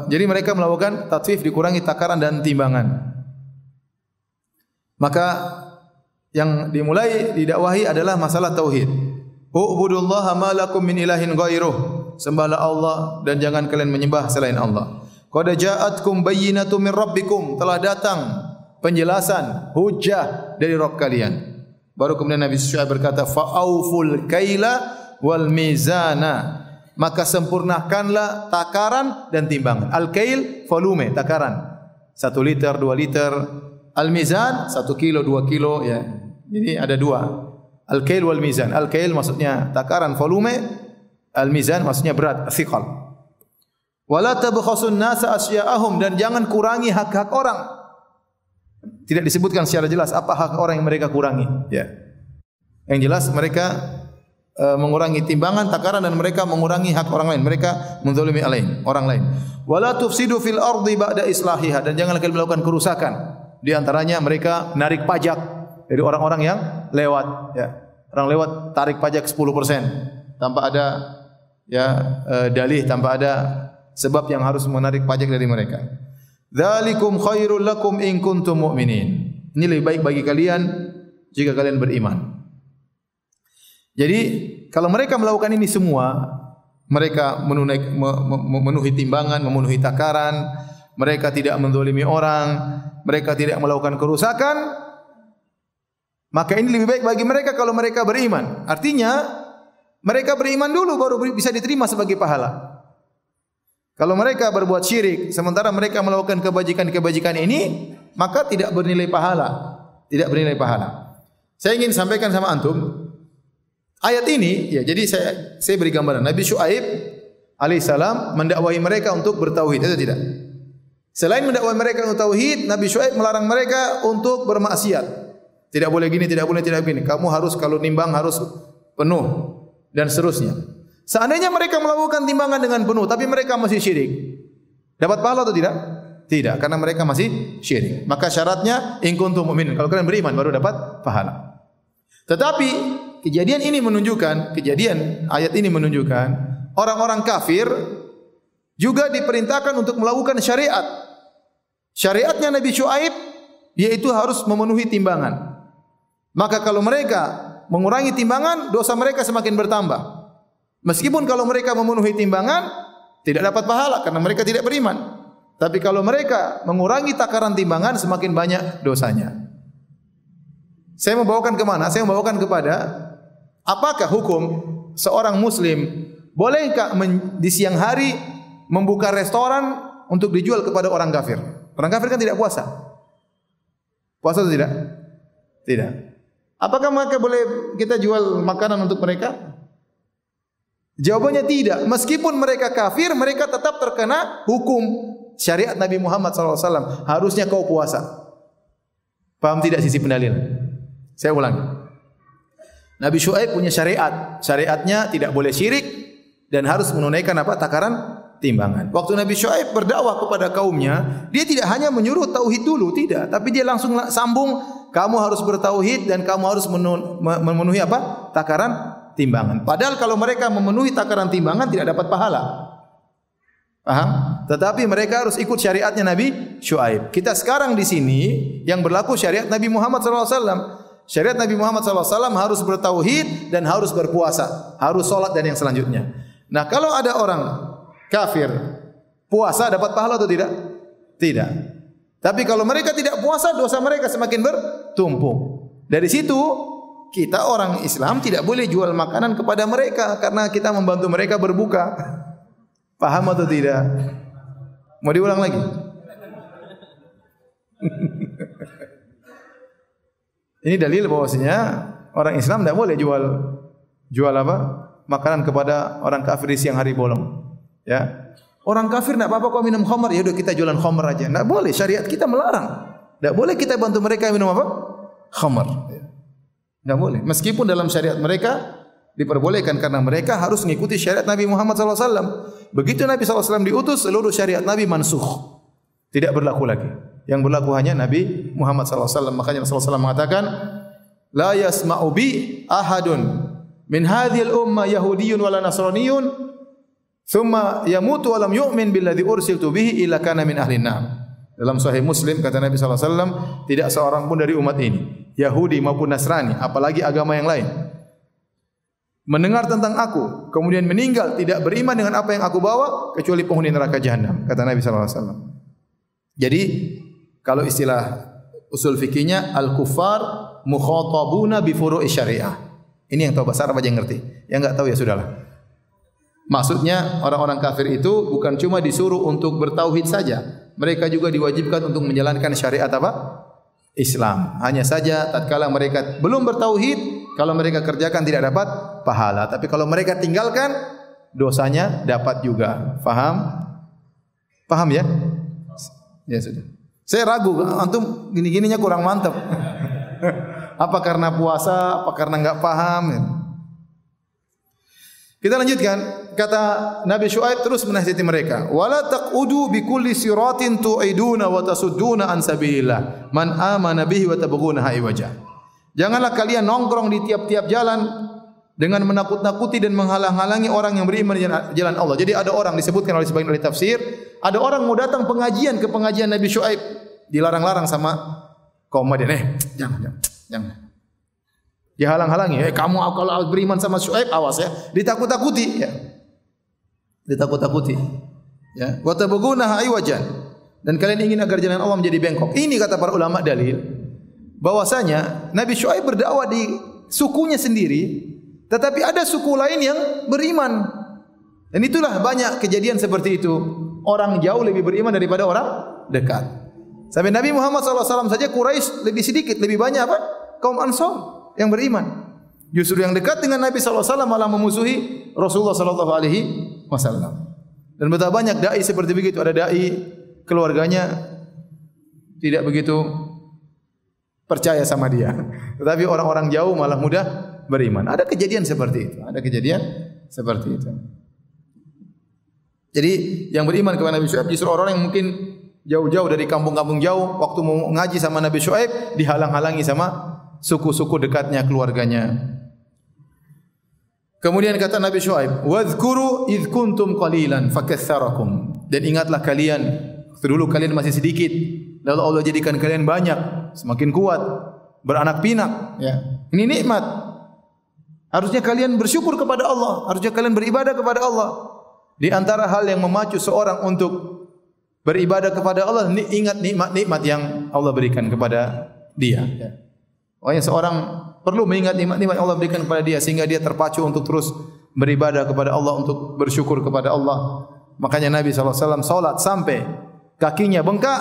Jadi mereka melakukan tatfif, dikurangi takaran dan timbangan. Maka yang dimulai didakwahi adalah masalah tauhid. Ubudullaha ma lakum min ilahin ghairuh. Sembahlah Allah dan jangan kalian menyembah selain Allah. Qad ja'atkum bayyinatun min rabbikum. Telah datang penjelasan, hujjah dari Rabb kalian. Baru kemudian Nabi Syuaib berkata, fa'auful kaila wal mizana. Maka sempurnakanlah takaran dan timbangan. Al-kail, volume, takaran. 1 liter, 2 liter. Al-mizan, 1 kilo, 2 kilo. Ya. Jadi ada 2. Al-kail wal mizan. Al-kail maksudnya takaran, volume. Al-mizan maksudnya berat, thiqal. Wala tabkhasun nasa asya'ahum. Dan jangan kurangi hak-hak orang. Tidak disebutkan secara jelas apa hak orang yang mereka kurangi. Ya. Yang jelas mereka mengurangi timbangan, takaran, dan mereka mengurangi hak orang lain. Mereka menzalimi orang lain. Wala tufsidu fil ardi ba'da islahiha. Dan jangan kalian melakukan kerusakan. Di antaranya mereka narik pajak dari orang-orang yang lewat. Ya. Orang lewat tarik pajak 10% tanpa ada dalih, tanpa ada sebab yang harus menarik pajak dari mereka. Dzalikum khairul lakum in kuntum mu'minin. Ini lebih baik bagi kalian jika kalian beriman. Jadi kalau mereka melakukan ini semua, mereka memenuhi timbangan, memenuhi takaran, mereka tidak menzalimi orang, mereka tidak melakukan kerusakan, maka ini lebih baik bagi mereka kalau mereka beriman. Artinya mereka beriman dulu baru bisa diterima sebagai pahala. Kalau mereka berbuat syirik sementara mereka melakukan kebajikan-kebajikan ini, maka tidak bernilai pahala. Tidak bernilai pahala. Saya ingin sampaikan sama antum ayat ini, ya, jadi saya beri gambaran. Nabi Syuaib alaihissalam mendakwahi mereka untuk bertauhid, itu tidak. Selain mendakwahi mereka untuk tauhid, Nabi Syuaib melarang mereka untuk bermaksiat. Tidak boleh gini, tidak boleh, tidak begini. Kamu harus kalau nimbang harus penuh dan seterusnya. Seandainya mereka melakukan timbangan dengan penuh tapi mereka masih syirik, dapat pahala atau tidak? Tidak, karena mereka masih syirik. Maka syaratnya in kuntum mu'minin. Kalau kalian beriman baru dapat pahala. Tetapi kejadian ayat ini menunjukkan orang-orang kafir juga diperintahkan untuk melakukan syariat. Syariatnya Nabi Syuaib yaitu harus memenuhi timbangan. Maka kalau mereka mengurangi timbangan, dosa mereka semakin bertambah. Meskipun kalau mereka memenuhi timbangan tidak dapat pahala karena mereka tidak beriman. Tapi kalau mereka mengurangi takaran timbangan, semakin banyak dosanya. Saya membawakan kemana? Saya membawakan kepada apakah hukum seorang muslim bolehkah di siang hari membuka restoran untuk dijual kepada orang kafir? Orang kafir kan tidak puasa. Puasa atau tidak? Tidak. Apakah mereka boleh kita jual makanan untuk mereka? Jawabannya tidak. Meskipun mereka kafir, mereka tetap terkena hukum syariat Nabi Muhammad SAW. Harusnya kau puasa. Paham tidak sisi pendalilan? Saya ulangi. Nabi Syuaib punya syariat. Syariatnya tidak boleh syirik dan harus menunaikan apa? Takaran timbangan. Waktu Nabi Syuaib berdakwah kepada kaumnya, dia tidak hanya menyuruh tauhid dulu, tidak, tapi dia langsung sambung, kamu harus bertauhid dan kamu harus memenuhi apa? Takaran timbangan. Padahal kalau mereka memenuhi takaran timbangan tidak dapat pahala. Paham? Tetapi mereka harus ikut syariatnya Nabi Syuaib. Kita sekarang di sini yang berlaku syariat Nabi Muhammad SAW. Syariat Nabi Muhammad SAW harus bertauhid dan harus berpuasa, harus sholat dan yang selanjutnya. Nah, kalau ada orang kafir puasa dapat pahala atau tidak? Tidak. Tapi kalau mereka tidak puasa, dosa mereka semakin bertumpuk. Dari situ kita orang Islam tidak boleh jual makanan kepada mereka karena kita membantu mereka berbuka. Paham atau tidak? Mau diulang lagi? Ini dalil bahwasanya orang Islam tidak boleh jual apa? Makanan kepada orang kafir di siang hari bolong. Ya. Orang kafir tidak apa-apa kau minum khamar, ya udah kita jualan khamar aja. Tidak boleh, syariat kita melarang. Tidak boleh kita bantu mereka minum apa? Khamar. Tidak boleh. Meskipun dalam syariat mereka diperbolehkan karena mereka harus mengikuti syariat Nabi Muhammad SAW. Begitu Nabi SAW diutus, seluruh syariat Nabi mansukh. Tidak berlaku lagi. Yang berlaku hanya Nabi Muhammad SAW. Makanya Rasulullah SAW mengatakan, La yasma'u bi ahadun min hadhil umma yahudiyyun wala nasraniyun thumma yamutu wa lam yu'min billadhi ursiltu bihi illa kana min ahlin nar. Dalam Sahih Muslim kata Nabi SAW, tidak seorang pun dari umat ini, Yahudi maupun Nasrani, apalagi agama yang lain, mendengar tentang aku, kemudian meninggal tidak beriman dengan apa yang aku bawa, kecuali penghuni neraka jahanam, kata Nabi SAW. Jadi, kalau istilah usul fikihnya, al-kuffar mukhatabuna bi furu'i syariah. Ini yang tahu bahasa Arab aja yang ngerti. Yang enggak tahu ya sudahlah. Maksudnya orang-orang kafir itu bukan cuma disuruh untuk bertauhid saja, mereka juga diwajibkan untuk menjalankan syariat apa? Islam. Hanya saja tatkala mereka belum bertauhid, kalau mereka kerjakan tidak dapat pahala, tapi kalau mereka tinggalkan dosanya dapat juga. Paham? Paham ya? Ya sudah. Saya ragu, antum gini-gininya kurang mantap. Apa karena puasa, apa karena enggak paham? Kita lanjutkan. Kata Nabi Syuaib terus menasihati mereka, "Wala taqudu bi kulli siratin tu'iduna wa tasudduna an sabilillah man amana bihi wa tabghunaha iwaja." Janganlah kalian nongkrong di tiap-tiap jalan dengan menakut-nakuti dan menghalang-halangi orang yang beriman di jalan Allah. Jadi ada orang, disebutkan oleh sebagian ahli tafsir, ada orang mau datang ke pengajian Nabi Syuaib, dilarang-larang sama kaum Madian. Jangan. Dihalang-halangi. Kamu kalau beriman sama Syuaib, awas ya. Ditakut-takuti. Ya. Ditakut-takuti. Ya. Wa tabghunaha iwajan. Dan kalian ingin agar jalan Allah menjadi bengkok. Ini kata para ulama dalil bahwasanya Nabi Syuaib berdakwah di sukunya sendiri, tetapi ada suku lain yang beriman. Dan itulah banyak kejadian seperti itu. Orang jauh lebih beriman daripada orang dekat. Sampai Nabi Muhammad SAW saja Quraisy lebih sedikit, lebih banyak apa? Kaum Ansar yang beriman. Justru yang dekat dengan Nabi SAW malah memusuhi Rasulullah SAW. Dan betapa banyak dai seperti begitu. Ada dai keluarganya tidak begitu percaya sama dia. Tetapi orang-orang jauh malah mudah beriman. Ada kejadian seperti itu. Ada kejadian seperti itu. Jadi yang beriman kepada Nabi Syuaib justru orang yang mungkin jauh-jauh dari kampung-kampung jauh, waktu mau ngaji sama Nabi Syuaib dihalang-halangi sama suku-suku dekatnya, keluarganya. Kemudian kata Nabi Syuaib, "Wadhkuru idh kuntum qalilan fakatsarakum." Dan ingatlah kalian, dulu kalian masih sedikit, lalu Allah jadikan kalian banyak, semakin kuat, beranak pinak, ya. Ini nikmat. Harusnya kalian bersyukur kepada Allah, harusnya kalian beribadah kepada Allah. Di antara hal yang memacu seorang untuk beribadah kepada Allah, ingat nikmat-nikmat yang Allah berikan kepada dia. Pokoknya seorang perlu mengingat nikmat-nikmat yang Allah berikan kepada dia sehingga dia terpacu untuk terus beribadah kepada Allah, untuk bersyukur kepada Allah. Makanya Nabi SAW salat sampai kakinya bengkak,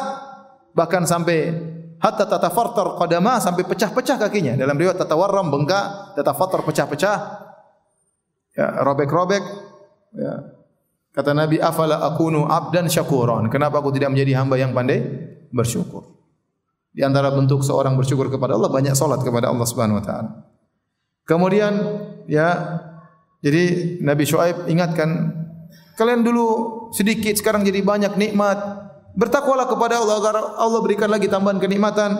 bahkan sampai hatta tatafartar qadama, sampai pecah-pecah kakinya. Dalam riwayat tatawarram, bengkak, tatafartar, pecah-pecah, ya, robek-robek, ya. Kata Nabi, afala akunu abdan syakuran. Kenapa aku tidak menjadi hamba yang pandai bersyukur? Di antara bentuk seorang bersyukur kepada Allah, banyak salat kepada Allah Subhanahu wa taala. Kemudian, ya, jadi Nabi Syuaib ingatkan, kalian dulu sedikit, sekarang jadi banyak nikmat. Bertakwalah kepada Allah agar Allah berikan lagi tambahan kenikmatan.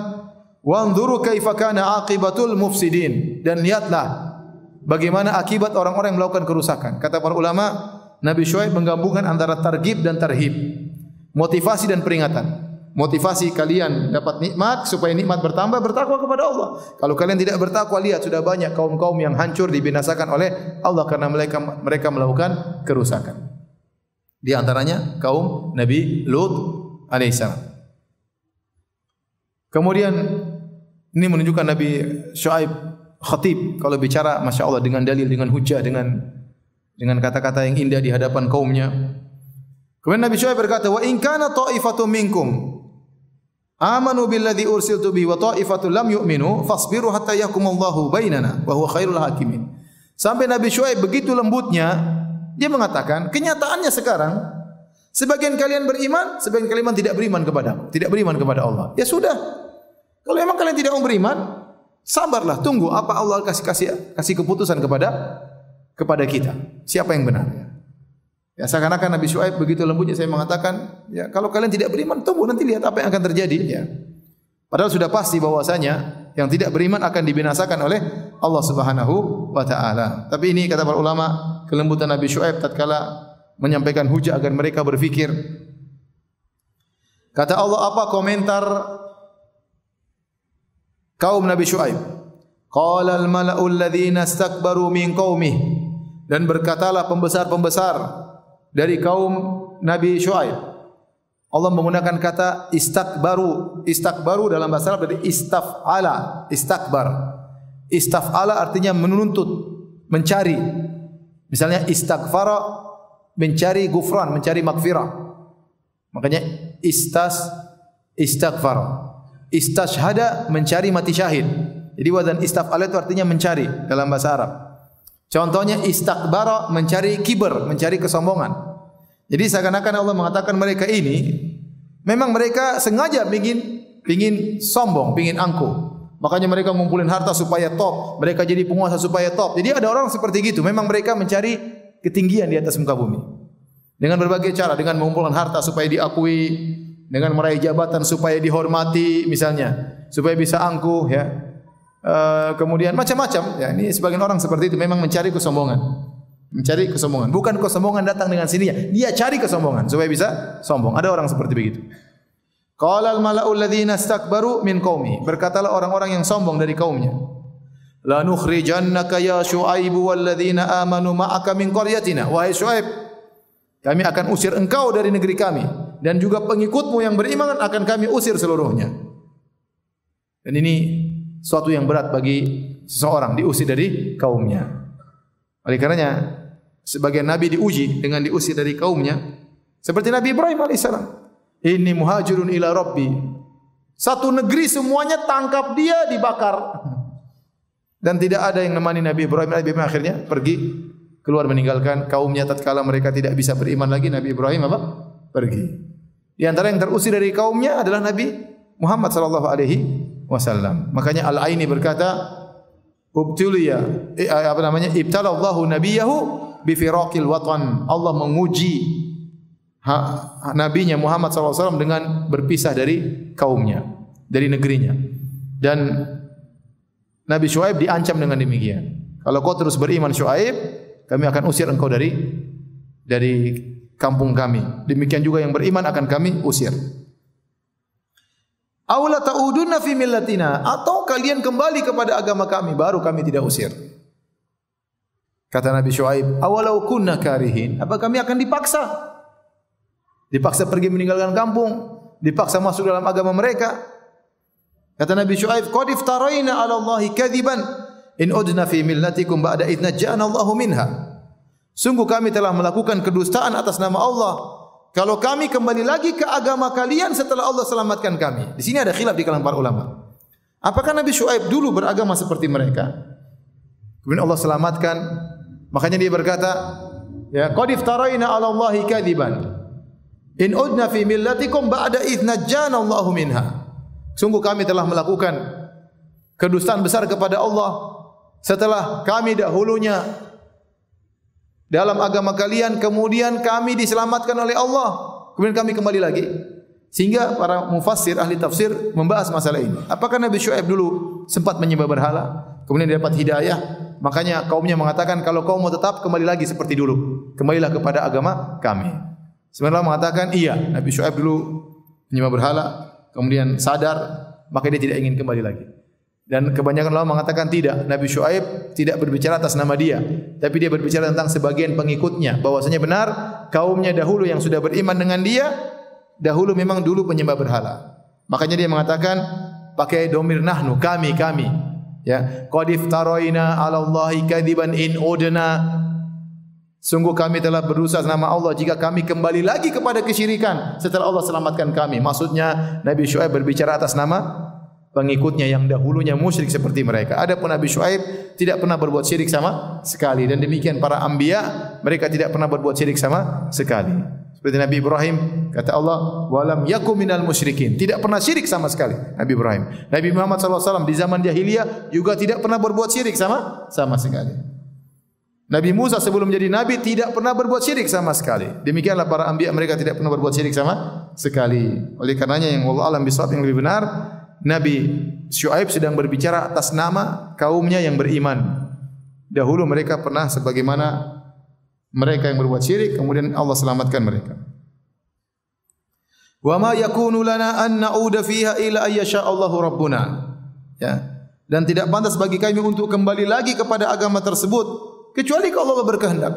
Wanzuru kaifa kana aqibatul mufsidin. Dan lihatlah bagaimana akibat orang-orang yang melakukan kerusakan. Kata para ulama, Nabi Syuaib menggabungkan antara targhib dan tarhib, motivasi dan peringatan. Motivasi kalian dapat nikmat supaya nikmat bertambah, bertakwa kepada Allah. Kalau kalian tidak bertakwa, lihat sudah banyak kaum-kaum yang hancur dibinasakan oleh Allah karena mereka melakukan kerusakan. Di antaranya kaum Nabi Lut alaihissalam. Kemudian ini menunjukkan Nabi Syuaib khatib kalau bicara, masya Allah, dengan dalil, dengan hujah, dengan kata-kata yang indah di hadapan kaumnya. Kemudian Nabi Syuaib berkata, "Wa in kana ta'ifatun minkum amanu billadzi ursiltu bihi wa ta'ifatun lam yu'minu fasbiru hatta yahkumallahu bainana wa huwa khairul hakimin." Sampai Nabi Syuaib begitu lembutnya, dia mengatakan, kenyataannya sekarang sebagian kalian beriman, sebagian kalian tidak beriman kepada, tidak beriman kepada Allah. Ya sudah. Kalau memang kalian tidak mau beriman, sabarlah, tunggu apa Allah kasih keputusan kepada kita. Siapa yang benar? Ya, seakan-akan Nabi Syuaib begitu lembutnya saya mengatakan, ya kalau kalian tidak beriman, tunggu nanti lihat apa yang akan terjadi, ya. Padahal sudah pasti bahwasanya yang tidak beriman akan dibinasakan oleh Allah Subhanahu wa taala. Tapi ini kata para ulama, kelembutan Nabi Syuaib tatkala menyampaikan hujah agar mereka berfikir. Kata Allah, apa komentar kaum Nabi Syuaib? Qala al-mala'u alladhina istakbaru min qaumihi. Dan berkatalah pembesar-pembesar dari kaum Nabi Syuaib. Allah menggunakan kata istakbaru. Istakbaru dalam bahasa Arab dari istaf'ala, istakbar. Istaf'ala artinya menuntut, mencari. Misalnya istaghfara, mencari gufran, mencari maghfirah. Makanya istaghfara. Istashhada, mencari mati syahid. Jadi wazan istaf'ala itu artinya mencari dalam bahasa Arab. Contohnya istakbara, mencari kiber, mencari kesombongan. Jadi seakan-akan Allah mengatakan mereka ini memang mereka sengaja ingin sombong, ingin angkuh. Makanya mereka ngumpulin harta supaya top, mereka jadi penguasa supaya top. Jadi ada orang seperti gitu, memang mereka mencari ketinggian di atas muka bumi. Dengan berbagai cara, dengan mengumpulkan harta supaya diakui, dengan meraih jabatan supaya dihormati misalnya, supaya bisa angkuh, ya. Kemudian macam-macam, ya, ini sebagian orang seperti itu memang mencari kesombongan. Mencari kesombongan, bukan kesombongan datang dengan sininya, dia cari kesombongan supaya bisa sombong. Ada orang seperti begitu. Qala al-mala'u alladhina istakbaru min qaumi. Berkatalah orang-orang yang sombong dari kaumnya. La nukhrijannaka ya Syuaib walladzina amanu ma'aka min qaryatina. Wahai Syuaib, kami akan usir engkau dari negeri kami dan juga pengikutmu yang beriman akan kami usir seluruhnya. Dan ini suatu yang berat bagi seseorang diusir dari kaumnya. Oleh karenanya sebagian nabi diuji dengan diusir dari kaumnya, seperti Nabi Ibrahim alaihissalam. Inni muhajirun ila rabbi. Satu negeri semuanya tangkap dia, dibakar. Dan tidak ada yang nemani Nabi Ibrahim. Nabi Ibrahim akhirnya pergi keluar meninggalkan kaumnya tatkala mereka tidak bisa beriman lagi. Nabi Ibrahim apa? Pergi. Di antara yang terusir dari kaumnya adalah Nabi Muhammad sallallahu alaihi wasallam. Makanya Al-Aini berkata, ubtuliya ibtalallahu nabiyahu bi firaqil watan. Allah menguji nabinya Muhammad SAW dengan berpisah dari kaumnya, dari negerinya. Dan Nabi Syuaib diancam dengan demikian. Kalau kau terus beriman Syuaib, kami akan usir engkau dari kampung kami. Demikian juga yang beriman akan kami usir. Aula ta'udunna fi millatina, atau kalian kembali kepada agama kami baru kami tidak usir. Kata Nabi Syuaib, awalau kunna karihin, apa kami akan dipaksa? Dipaksa pergi meninggalkan kampung, dipaksa masuk dalam agama mereka. Kata Nabi Syuaib, qad iftaraina 'ala Allahi kadziban in udna fi millatikum ba'da idh najjana Allahu minha. Sungguh kami telah melakukan kedustaan atas nama Allah kalau kami kembali lagi ke agama kalian setelah Allah selamatkan kami. Di sini ada khilaf di kalangan para ulama. Apakah Nabi Syuaib dulu beragama seperti mereka? Kemudian Allah selamatkan. Makanya dia berkata, ya qad iftaraina 'ala Allahi kadziban in udna fi millatikum ba'da idh najjana Allahu minha. Sungguh kami telah melakukan kedustaan besar kepada Allah setelah kami dahulunya dalam agama kalian, kemudian kami diselamatkan oleh Allah, kemudian kami kembali lagi. Sehingga para mufassir, ahli tafsir membahas masalah ini. Apakah Nabi Syuaib dulu sempat menyembah berhala, kemudian dia dapat hidayah? Makanya kaumnya mengatakan, kalau kau mau tetap, kembali lagi seperti dulu. Kembalilah kepada agama kami. Sebenarnya mengatakan, iya, Nabi Syuaib dulu menyembah berhala, kemudian sadar, maka dia tidak ingin kembali lagi. Dan kebanyakan ulama mengatakan tidak, Nabi Syuaib tidak berbicara atas nama dia, tapi dia berbicara tentang sebagian pengikutnya, bahwasanya benar kaumnya dahulu yang sudah beriman dengan dia dahulu memang dulu penyembah berhala. Makanya dia mengatakan pakai domir nahnu, kami. Ya, qad iftaraina 'ala Allahi kadziban in udna. Sungguh kami telah berusaha nama Allah jika kami kembali lagi kepada kesyirikan setelah Allah selamatkan kami. Maksudnya Nabi Syuaib berbicara atas nama pengikutnya yang dahulunya musyrik seperti mereka. Adapun Nabi Syuaib tidak pernah berbuat syirik sama sekali, dan demikian para anbiya, mereka tidak pernah berbuat syirik sama sekali. Seperti Nabi Ibrahim, kata Allah, walam yakum minal musyrikin, tidak pernah syirik sama sekali Nabi Ibrahim. Nabi Muhammad SAW di zaman jahiliyah juga tidak pernah berbuat syirik sama sekali. Nabi Musa sebelum menjadi nabi tidak pernah berbuat syirik sama sekali. Demikianlah para anbiya, mereka tidak pernah berbuat syirik sama sekali. Oleh karenanya yang wallahu alam bisawab, yang lebih benar, Nabi Syuaib sedang berbicara atas nama kaumnya yang beriman. Dahulu mereka pernah sebagaimana mereka yang berbuat syirik, kemudian Allah selamatkan mereka. Wa ma yakunu lana an na'uda fiha illa ayyasha Allahu rabbuna. Ya. Dan tidak pantas bagi kami untuk kembali lagi kepada agama tersebut kecuali kalau Allah berkehendak.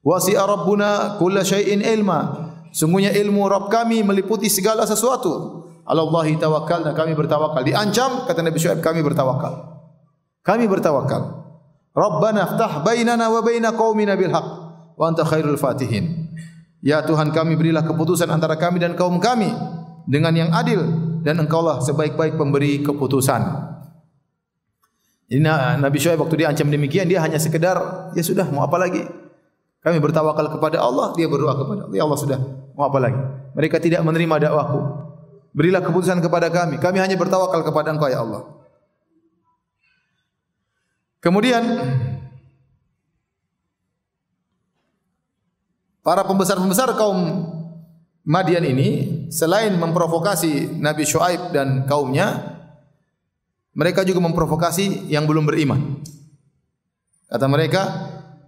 Wasi'a rabbuna kulla syai'in ilma. Sungguhnya ilmu Rabb kami meliputi segala sesuatu. Alallahi tawakkalna, kami bertawakal. Diancam, kata Nabi Syuaib, kami bertawakal. Kami bertawakal. Rabbana iftah bainana wa baina qaumina bil haqq wa anta khairul fatihin. Ya Tuhan kami, berilah keputusan antara kami dan kaum kami dengan yang adil, dan Engkaulah sebaik-baik pemberi keputusan. Ini Nabi Syuaib waktu diancam demikian, dia hanya sekedar, ya sudah, mau apa lagi? Kami bertawakal kepada Allah, dia berdoa kepada Allah. Ya Allah, sudah, mau apa lagi? Mereka tidak menerima dakwahku. Berilah keputusan kepada kami. Kami hanya bertawakal kepada Engkau, ya Allah. Kemudian para pembesar-pembesar kaum Madian ini selain memprovokasi Nabi Syuaib dan kaumnya, mereka juga memprovokasi yang belum beriman. Kata mereka,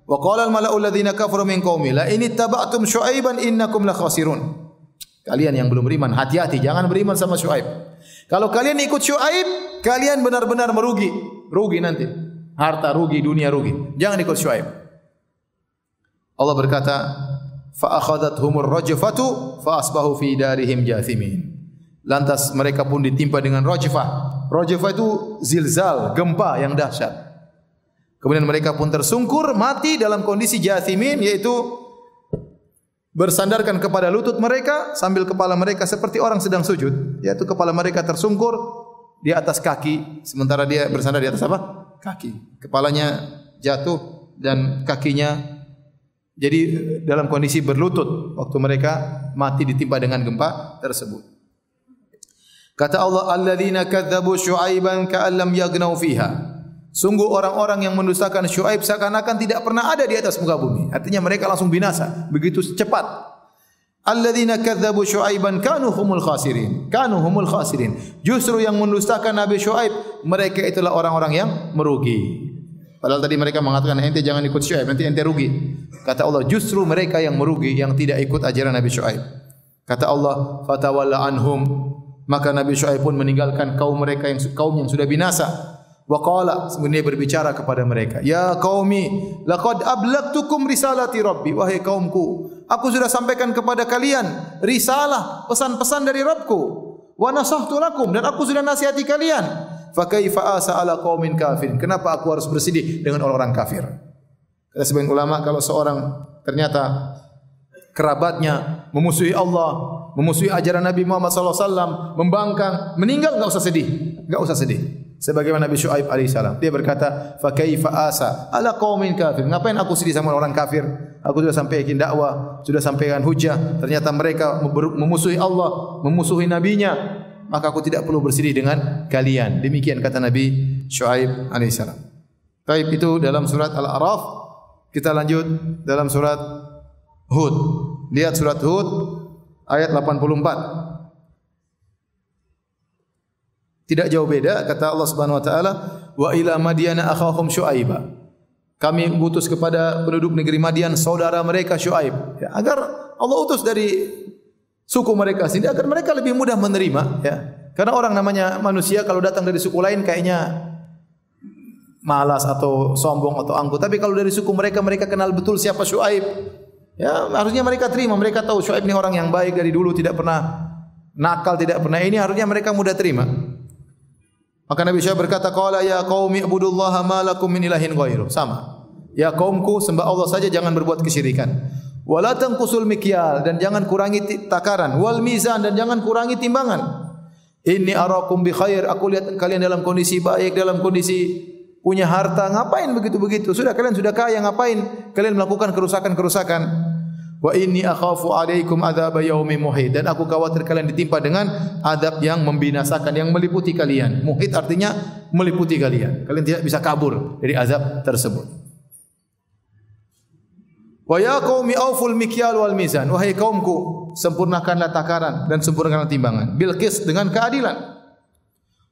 wa qala al-mala'u alladziina kafaru min qaumi la in ittaba'tum Syuaiban innakum la khasirun. Kalian yang belum beriman, hati-hati, jangan beriman sama Syuaib. Kalau kalian ikut Syuaib, kalian benar-benar merugi. Rugi nanti. Harta rugi, dunia rugi. Jangan ikut Syuaib. Allah berkata, فَأَخَذَتْهُمُ الرَّجْفَةُ فَأَصْبَحُوا فِي دَارِهِمْ جَاثِمِينَ. Lantas mereka pun ditimpa dengan rajfah. Rajfah itu zilzal, gempa yang dahsyat. Kemudian mereka pun tersungkur, mati dalam kondisi jathimin, yaitu bersandarkan kepada lutut mereka sambil kepala mereka seperti orang sedang sujud, yaitu kepala mereka tersungkur di atas kaki, sementara dia bersandar di atas apa? Kaki. Kepalanya jatuh dan kakinya jadi dalam kondisi berlutut waktu mereka mati ditimpa dengan gempa tersebut. Kata Allah, alladzina kadzdzabu Syuaiban ka'an lam yaghnau fiha. Sungguh orang-orang yang mendustakan Syuaib seakan-akan tidak pernah ada di atas muka bumi. Artinya mereka langsung binasa begitu cepat. Alladzina kadzdzabu Syuaiban kanu humul khasirin. Kanu humul khasirin. Justru yang mendustakan Nabi Syuaib, mereka itulah orang-orang yang merugi. Padahal tadi mereka mengatakan ente jangan ikut Syuaib, nanti ente rugi. Kata Allah, justru mereka yang merugi yang tidak ikut ajaran Nabi Syuaib. Kata Allah, fatawalla anhum. Maka Nabi Syuaib pun meninggalkan kaum yang sudah binasa. Wa qala, sebenarnya berbicara kepada mereka, ya qaumi laqad ablagtukum risalati rabbi, wahai kaumku, aku sudah sampaikan kepada kalian risalah, pesan-pesan dari Rabbku, wa nasahtu lakum, dan aku sudah nasihati kalian, fa kaifa asa ala qaumin kafirin, kenapa aku harus bersedih dengan orang-orang kafir. Kata sebagian ulama, kalau seorang ternyata kerabatnya memusuhi Allah, memusuhi ajaran Nabi Muhammad sallallahu alaihi wasallam, membangkang, meninggal, enggak usah sedih, enggak usah sedih. Sebagaimana Nabi Syuaib alaihissalam, dia berkata, "Fa kaifa asa ala qaumin kafir." Ngapain aku sedih sama orang kafir? Aku sudah sampaikan dakwah, sudah sampaikan hujah, ternyata mereka memusuhi Allah, memusuhi nabinya, maka aku tidak perlu bersedih dengan kalian. Demikian kata Nabi Syuaib alaihissalam. Baik, itu dalam surat Al-A'raf. Kita lanjut dalam surat Hud. Lihat surat Hud ayat 84. Tidak jauh beda, kata Allah Subhanahu wa taala, wa ila madyana akhahum Syuaiba. Kami mengutus kepada penduduk negeri Madian saudara mereka Syuaib, ya, agar Allah utus dari suku mereka sendiri agar mereka lebih mudah menerima, ya. Karena orang namanya manusia kalau datang dari suku lain kayaknya malas atau sombong atau angkuh, tapi kalau dari suku mereka, mereka kenal betul siapa Syuaib. Ya, harusnya mereka terima, mereka tahu Syuaib ini orang yang baik dari dulu, tidak pernah nakal, tidak pernah ini, harusnya mereka mudah terima. Maka Nabi Syuaib berkata, qala ya qaumi ibudullaha ma lakum min ilahin ghairu. Sama. Ya kaumku, sembah Allah saja, jangan berbuat kesyirikan. Wala tanqusul mikyal, dan jangan kurangi takaran. Wal mizan, dan jangan kurangi timbangan. Inni arakum bi khair, aku lihat kalian dalam kondisi baik, dalam kondisi punya harta. Ngapain begitu-begitu? Sudah kalian sudah kaya, ngapain kalian melakukan kerusakan-kerusakan? Wa inni akhafu alaikum adzab yaumin muhit, dan aku khawatir kalian ditimpa dengan adab yang membinasakan, yang meliputi kalian. Muhit artinya meliputi kalian. Kalian tidak bisa kabur dari azab tersebut. Wa ya qaumi auful mikyal wal mizan, wahai kaumku, sempurnakanlah takaran dan sempurnakanlah timbangan bil qis, dengan keadilan.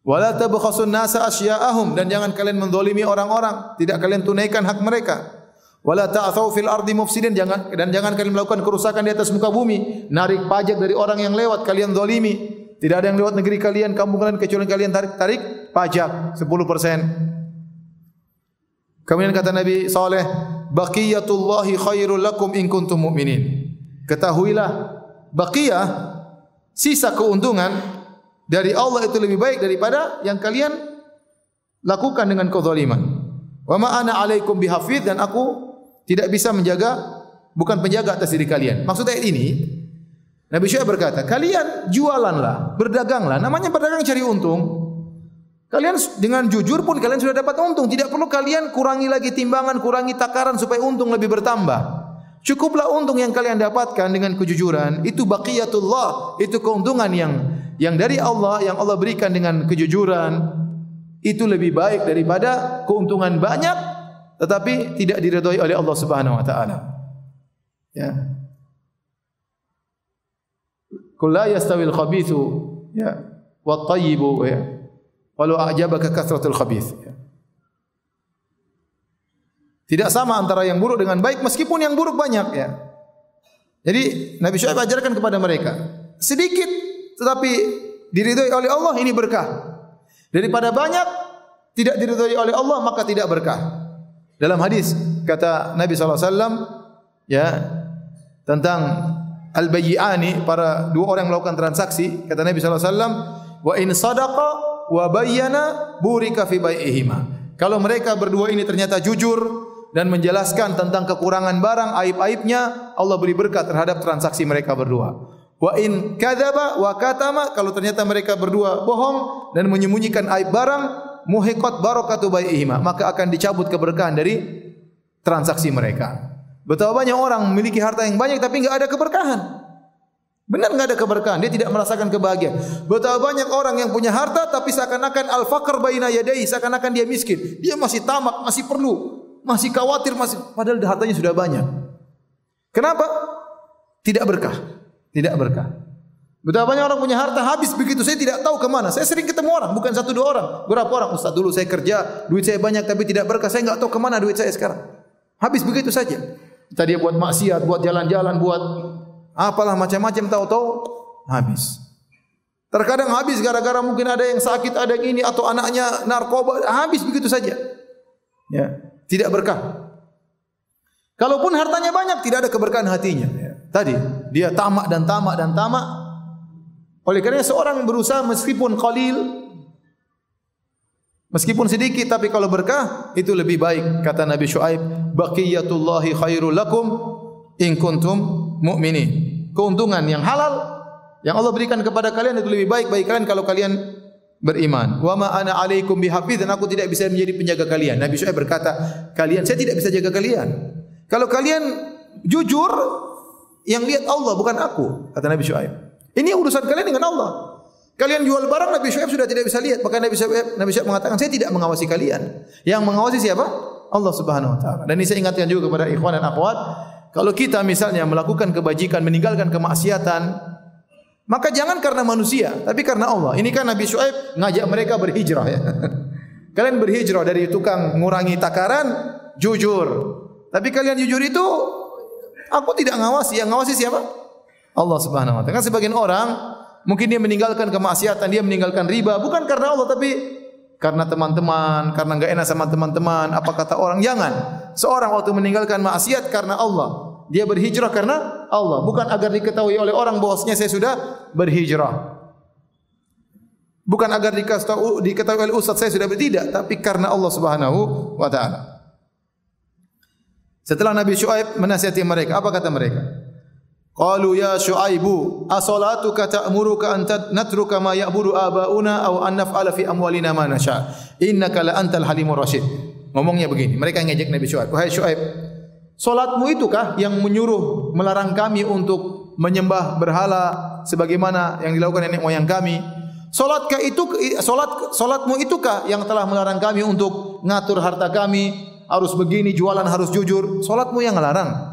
Wala tabkhasun nasa asya'ahum, dan jangan kalian menzalimi orang-orang, tidak kalian tunaikan hak mereka. Wala ta'thaw fil ardi mufsidin, jangan kalian melakukan kerusakan di atas muka bumi, narik pajak dari orang yang lewat, kalian zalimi. Tidak ada yang lewat negeri kalian, kampung kalian, kecuali kalian tarik pajak 10%. Kemudian kata Nabi Saleh, baqiyatullahi khairul lakum in kuntum mu'minin. Ketahuilah, baqiyah, sisa keuntungan dari Allah itu lebih baik daripada yang kalian lakukan dengan kezaliman. Wa ma ana 'alaikum bihafidz, dan aku tidak bisa menjaga, bukan penjaga atas diri kalian. Maksud ayat ini, Nabi Syuaib berkata, kalian jualanlah, berdaganglah, namanya berdagang cari untung. Kalian dengan jujur pun kalian sudah dapat untung, tidak perlu kalian kurangi lagi timbangan, kurangi takaran supaya untung lebih bertambah. Cukuplah untung yang kalian dapatkan dengan kejujuran, itu baqiyatullah, itu keuntungan yang dari Allah, yang Allah berikan dengan kejujuran. Itu lebih baik daripada keuntungan banyak tetapi tidak diridhai oleh Allah Subhanahu wa taala. Ya. Qul la yastawil khabithu, ya, wat thayyibu, ya. Walau a'jabaka kathratul khabith. Ya. Tidak sama antara yang buruk dengan baik meskipun yang buruk banyak, ya. Jadi Nabi Syuaib ajarkan kepada mereka, sedikit tetapi diridhai oleh Allah, ini berkah. Daripada banyak tidak diridhai oleh Allah, maka tidak berkah. Dalam hadis kata Nabi SAW, ya, tentang al-bayyi'ani, para dua orang yang melakukan transaksi, kata Nabi SAW, wa in sadaqa wa bayyana burika fi bai'ihima. Kalau mereka berdua ini ternyata jujur dan menjelaskan tentang kekurangan barang, aib-aibnya, Allah beri berkah terhadap transaksi mereka berdua. Wa in kadzaba wa katama, kalau ternyata mereka berdua bohong dan menyembunyikan aib barang, muhiqat barakatu bai'ihima, maka akan dicabut keberkahan dari transaksi mereka. Betapa banyak orang memiliki harta yang banyak tapi enggak ada keberkahan. Benar enggak ada keberkahan, dia tidak merasakan kebahagiaan. Betapa banyak orang yang punya harta tapi seakan-akan al-faqr baina yadayhi, seakan-akan dia miskin. Dia masih tamak, masih perlu, masih khawatir, padahal hartanya sudah banyak. Kenapa? Tidak berkah. Tidak berkah. Betapa banyak orang punya harta habis begitu, saya tidak tahu ke mana. Saya sering ketemu orang, bukan satu dua orang. Berapa orang? Ustaz, dulu saya kerja, duit saya banyak tapi tidak berkah. Saya enggak tahu ke mana duit saya sekarang. Habis begitu saja. Tadi dia buat maksiat, buat jalan-jalan, buat apalah macam-macam, tahu-tahu habis. Terkadang habis gara-gara mungkin ada yang sakit, ada yang ini, atau anaknya narkoba, habis begitu saja. Ya, tidak berkah. Kalaupun hartanya banyak, tidak ada keberkahan hatinya. Ya. Tadi dia tamak dan tamak dan tamak. Oleh kerana seorang berusaha meskipun qalil, meskipun sedikit, tapi kalau berkah itu lebih baik. Kata Nabi Syuaib, baqiyatullahi khairul lakum in kuntum mu'minin. Keuntungan yang halal yang Allah berikan kepada kalian itu lebih baik bagi kalian kalau kalian beriman. Wa ma ana alaikum bihafiz, dan aku tidak bisa menjadi penjaga kalian. Nabi Syuaib berkata, saya tidak bisa jaga kalian. Kalau kalian jujur, yang lihat Allah bukan aku, kata Nabi Syuaib. Ini urusan kalian dengan Allah. Kalian jual barang, Nabi Syuaib sudah tidak bisa lihat. Maka Nabi Syuaib mengatakan, saya tidak mengawasi kalian. Yang mengawasi siapa? Allah Subhanahu wa taala. Dan ini saya ingatkan juga kepada ikhwan dan akhwat, kalau kita misalnya melakukan kebajikan, meninggalkan kemaksiatan, maka jangan karena manusia, tapi karena Allah. Ini kan Nabi Syuaib ngajak mereka berhijrah ya. Kalian berhijrah dari tukang ngurangi takaran, jujur. Tapi kalian jujur itu, aku tidak ngawasi. Yang ngawasi siapa? Allah Subhanahu wa taala. Kan sebagian orang mungkin dia meninggalkan kemaksiatan, dia meninggalkan riba bukan karena Allah, tapi karena teman-teman, karena enggak enak sama teman-teman, apa kata orang. Jangan. Seorang waktu meninggalkan maksiat karena Allah, dia berhijrah karena Allah, bukan agar diketahui oleh orang bahwasanya saya sudah berhijrah. Bukan agar diketahui oleh ustaz saya sudah berhijrah, tapi karena Allah Subhanahu wa taala. Setelah Nabi Syuaib menasihati mereka, apa kata mereka? Qalu ya Syuaibu, as-salatuka ta'muruka an natruka ma ya'budu abauna aw an naf'ala fi amwalina ma nasha. Innaka la antal halimur rasyid. Ngomongnya begini, mereka ngejek Nabi Syuaib. Wahai Syuaib, salatmu itukah yang menyuruh melarang kami untuk menyembah berhala sebagaimana yang dilakukan nenek moyang kami? Salatmu itukah yang telah melarang kami untuk ngatur harta kami, harus begini, jualan harus jujur? Salatmu yang melarang.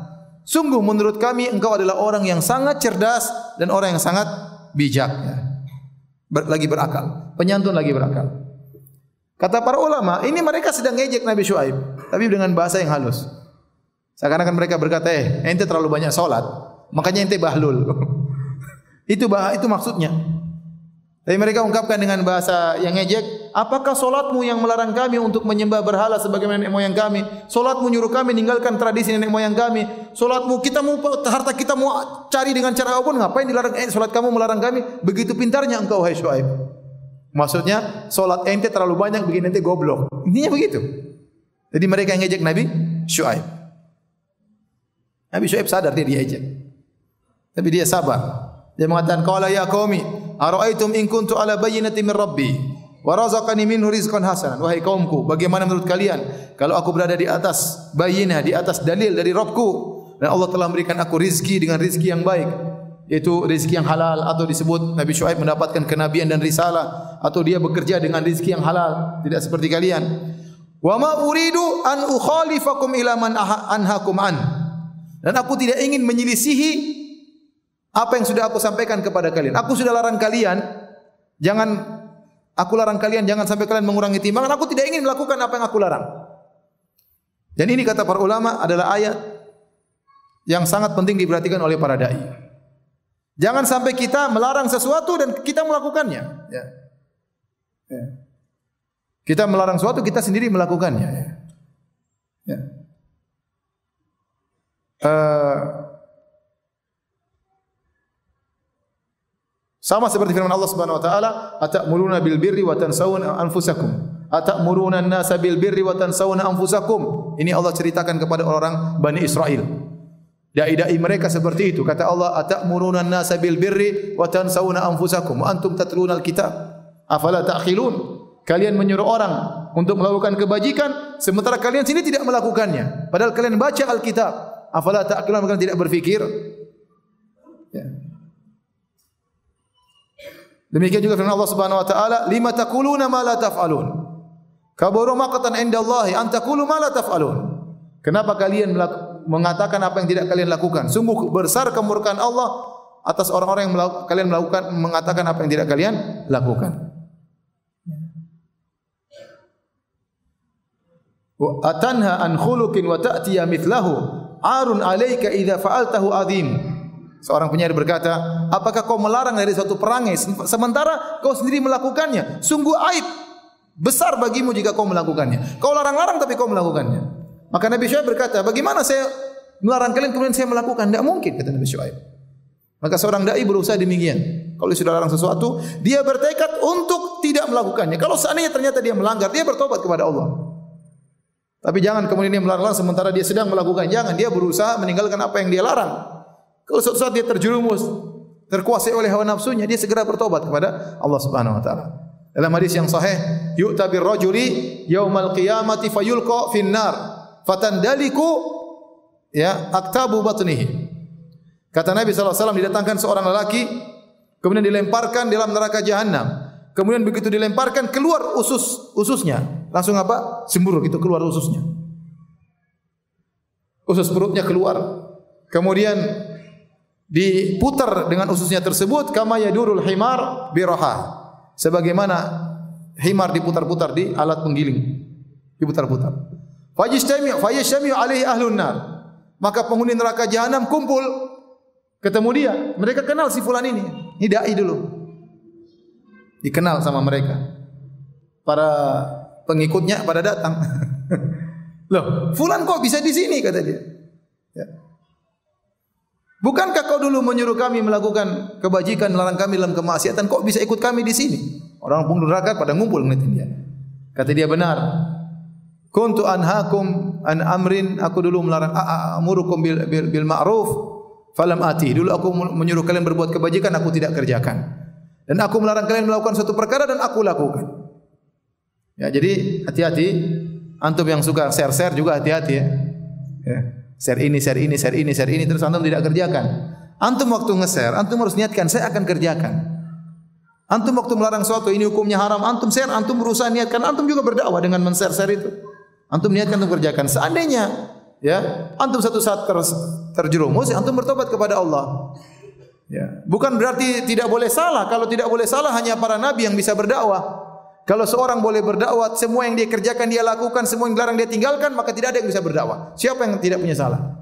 Sungguh menurut kami engkau adalah orang yang sangat cerdas dan orang yang sangat bijak. Lagi berakal, penyantun lagi berakal. Kata para ulama, ini mereka sedang ngejek Nabi Syuaib, tapi dengan bahasa yang halus. Seakan-akan mereka berkata, ente terlalu banyak solat, makanya ente bahlul. Itu maksudnya. Tapi mereka ungkapkan dengan bahasa yang ngejek, apakah solatmu yang melarang kami untuk menyembah berhala sebagaimana nenek moyang kami? Solatmu nyuruh kami meninggalkan tradisi nenek moyang kami. Solatmu kita mau harta kita mau cari dengan cara apapun, ngapain dilarang? Solat kamu melarang kami? Begitu pintarnya engkau hai Syuaib. Maksudnya solat ente terlalu banyak, bikin ente goblok. Intinya begitu. Jadi mereka yang ngejek Nabi Syuaib. Nabi Syuaib sadar dia diejek, tapi dia sabar. Dia mengatakan, qala ya qaumi ara'aitum in kuntu ala bayyinatin min rabbi wa razaqani minhu rizqan hasanan. Wahai kaumku, bagaimana menurut kalian kalau aku berada di atas bayyinah, di atas dalil dari Rabbku, dan Allah telah memberikan aku rizki dengan rizki yang baik, yaitu rizki yang halal, atau disebut Nabi Syuaib mendapatkan kenabian dan risalah, atau dia bekerja dengan rizki yang halal, tidak seperti kalian. Wa ma uridu an ukhalifakum ila man anhakum an. Dan aku tidak ingin menyelisihi apa yang sudah aku sampaikan kepada kalian. Aku sudah larang kalian, aku larang kalian jangan sampai kalian mengurangi timbangan. Aku tidak ingin melakukan apa yang aku larang. Dan ini kata para ulama adalah ayat yang sangat penting diperhatikan oleh para dai. Jangan sampai kita melarang sesuatu dan kita melakukannya. Ya. Ya. Kita melarang sesuatu, kita sendiri melakukannya. Ya. Ya. Sama seperti firman Allah Subhanahu wa taala, atamuruna bil birri wa tansawna anfusakum. Atamuruna an-nasa bil birri wa tansawna anfusakum. Ini Allah ceritakan kepada orang Bani Israel. Dai-dai mereka seperti itu. Kata Allah, atamuruna an-nasa bil birri wa tansawna anfusakum wa antum tatluna al-kitab. Afala ta'qilun? Kalian menyuruh orang untuk melakukan kebajikan sementara kalian sini tidak melakukannya. Padahal kalian baca Alkitab. Afala ta'qilun? Kalian tidak berfikir? Ya. Demikian juga firman Allah Subhanahu wa taala, "Lima taquluna ma la taf'alun." Kabura maqatan indallahi an taqulu ma la taf'alun. Kenapa kalian mengatakan apa yang tidak kalian lakukan? Sungguh besar kemurkaan Allah atas orang-orang yang kalian mengatakan apa yang tidak kalian lakukan. Wa atanha an khuluqin wa ta'tiya mithlahu arun 'alaika idza fa'altahu 'azim. Seorang penyair berkata, apakah kau melarang dari suatu perangai sementara kau sendiri melakukannya? Sungguh aib besar bagimu jika kau melakukannya. Kau larang-larang tapi kau melakukannya. Maka Nabi Syuaib berkata, bagaimana saya melarang kalian kemudian saya melakukan? Tidak mungkin, kata Nabi Syuaib. Maka seorang dai berusaha demikian. Kalau sudah larang sesuatu, dia bertekad untuk tidak melakukannya. Kalau seandainya ternyata dia melanggar, dia bertobat kepada Allah. Tapi jangan kemudian dia melarang sementara dia sedang melakukan. Jangan, dia berusaha meninggalkan apa yang dia larang. Kalau suatu saat dia terjerumus, terkuasai oleh hawa nafsunya, dia segera bertobat kepada Allah Subhanahu wa taala. Dalam hadis yang sahih, yu'ta bir rajuli yaumal qiyamati fayulqa finnar fatandaliku ya aktabu batnihi. Kata Nabi sallallahu alaihi wasallam, didatangkan seorang lelaki kemudian dilemparkan dalam neraka jahanam. Kemudian begitu dilemparkan keluar ususnya. Langsung apa? Semburuk itu keluar ususnya. Usus perutnya keluar. Kemudian diputar dengan ususnya tersebut kama yadurul himar biraha. Sebagaimana himar diputar-putar di alat penggiling. Diputar-putar. Fayajtami'u alaihi ahlun nar. Maka penghuni neraka jahanam kumpul ketemu dia. Mereka kenal si fulan ini. Ini dai dulu. Dikenal sama mereka. Para pengikutnya pada datang. Loh, fulan kok bisa di sini kata dia. Ya. Bukankah kau dulu menyuruh kami melakukan kebajikan, melarang kami dalam kemaksiatan, kok bisa ikut kami di sini? Orang penghuni neraka pada ngumpul ngeliatin dia. Kata dia, benar. Kuntu anhaakum an amrin, aku dulu melarang amurukum bil ma'ruf falam ati. Dulu aku menyuruh kalian berbuat kebajikan, aku tidak kerjakan. Dan aku melarang kalian melakukan suatu perkara dan aku lakukan. Ya, jadi hati-hati. Antum yang suka share-share juga hati-hati ya. Ya. Share ini terus antum tidak kerjakan. Antum waktu nge-share, antum harus niatkan saya akan kerjakan. Antum waktu melarang sesuatu ini hukumnya haram, antum share, antum berusaha niatkan, antum juga berdakwah dengan men-share itu. Antum niatkan untuk kerjakan. Seandainya ya, antum satu saat terjerumus, antum bertobat kepada Allah. Ya, bukan berarti tidak boleh salah. Kalau tidak boleh salah hanya para nabi yang bisa berdakwah. Kalau seorang boleh berdakwah, semua yang dia kerjakan dia lakukan, semua yang dilarang dia tinggalkan, maka tidak ada yang bisa berdakwah. Siapa yang tidak punya salah?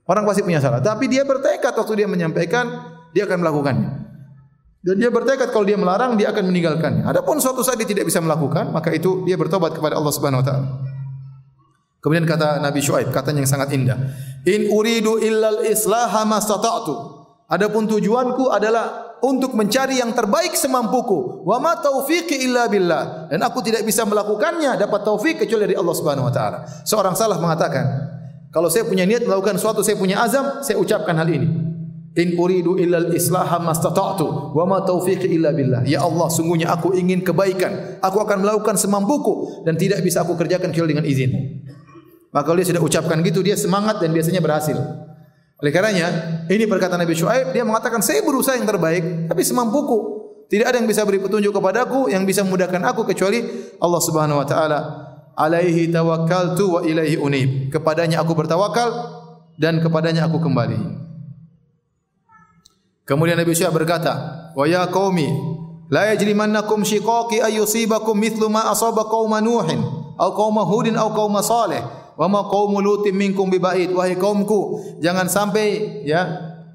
Orang pasti punya salah. Tapi dia bertekad waktu dia menyampaikan, dia akan melakukannya. Dan dia bertekad kalau dia melarang, dia akan meninggalkannya. Adapun suatu saat dia tidak bisa melakukan, maka itu dia bertobat kepada Allah Subhanahu wa taala. Kemudian kata Nabi Syuaib, katanya yang sangat indah. In uridu illal islaha mastata'tu. Adapun tujuanku adalah untuk mencari yang terbaik semampuku. Wa ma taufiqi illa billah. Dan aku tidak bisa melakukannya, dapat taufik kecuali dari Allah Subhanahu wa taala. Seorang salaf mengatakan, kalau saya punya niat melakukan sesuatu, saya punya azam, saya ucapkan hal ini. In uridu illal islaha mastata'tu wa ma taufiqi illa billah. Ya Allah, sungguhnya aku ingin kebaikan. Aku akan melakukan semampuku dan tidak bisa aku kerjakan kecuali dengan izin. Maka kalau dia sudah ucapkan gitu, dia semangat dan biasanya berhasil. Oleh karenanya, ini perkataan Nabi Syuaib, dia mengatakan, saya berusaha yang terbaik, tapi semampuku. Tidak ada yang bisa beri petunjuk kepadaku, yang bisa memudahkan aku, kecuali Allah Subhanahu wa ta'ala. Alaihi tawakkaltu wa ilaihi unib. Kepadanya aku bertawakal, dan kepadanya aku kembali. Kemudian Nabi Syuaib berkata, wa ya qaumi, la yajrimannakum shiqaqi ayyusibakum mithlu ma asaba qauma Nuhin, au qauma Hudin, au qauma Saleh. Wa ma qaumu lutin minkum biba'id. Wahai kaumku, jangan sampai ya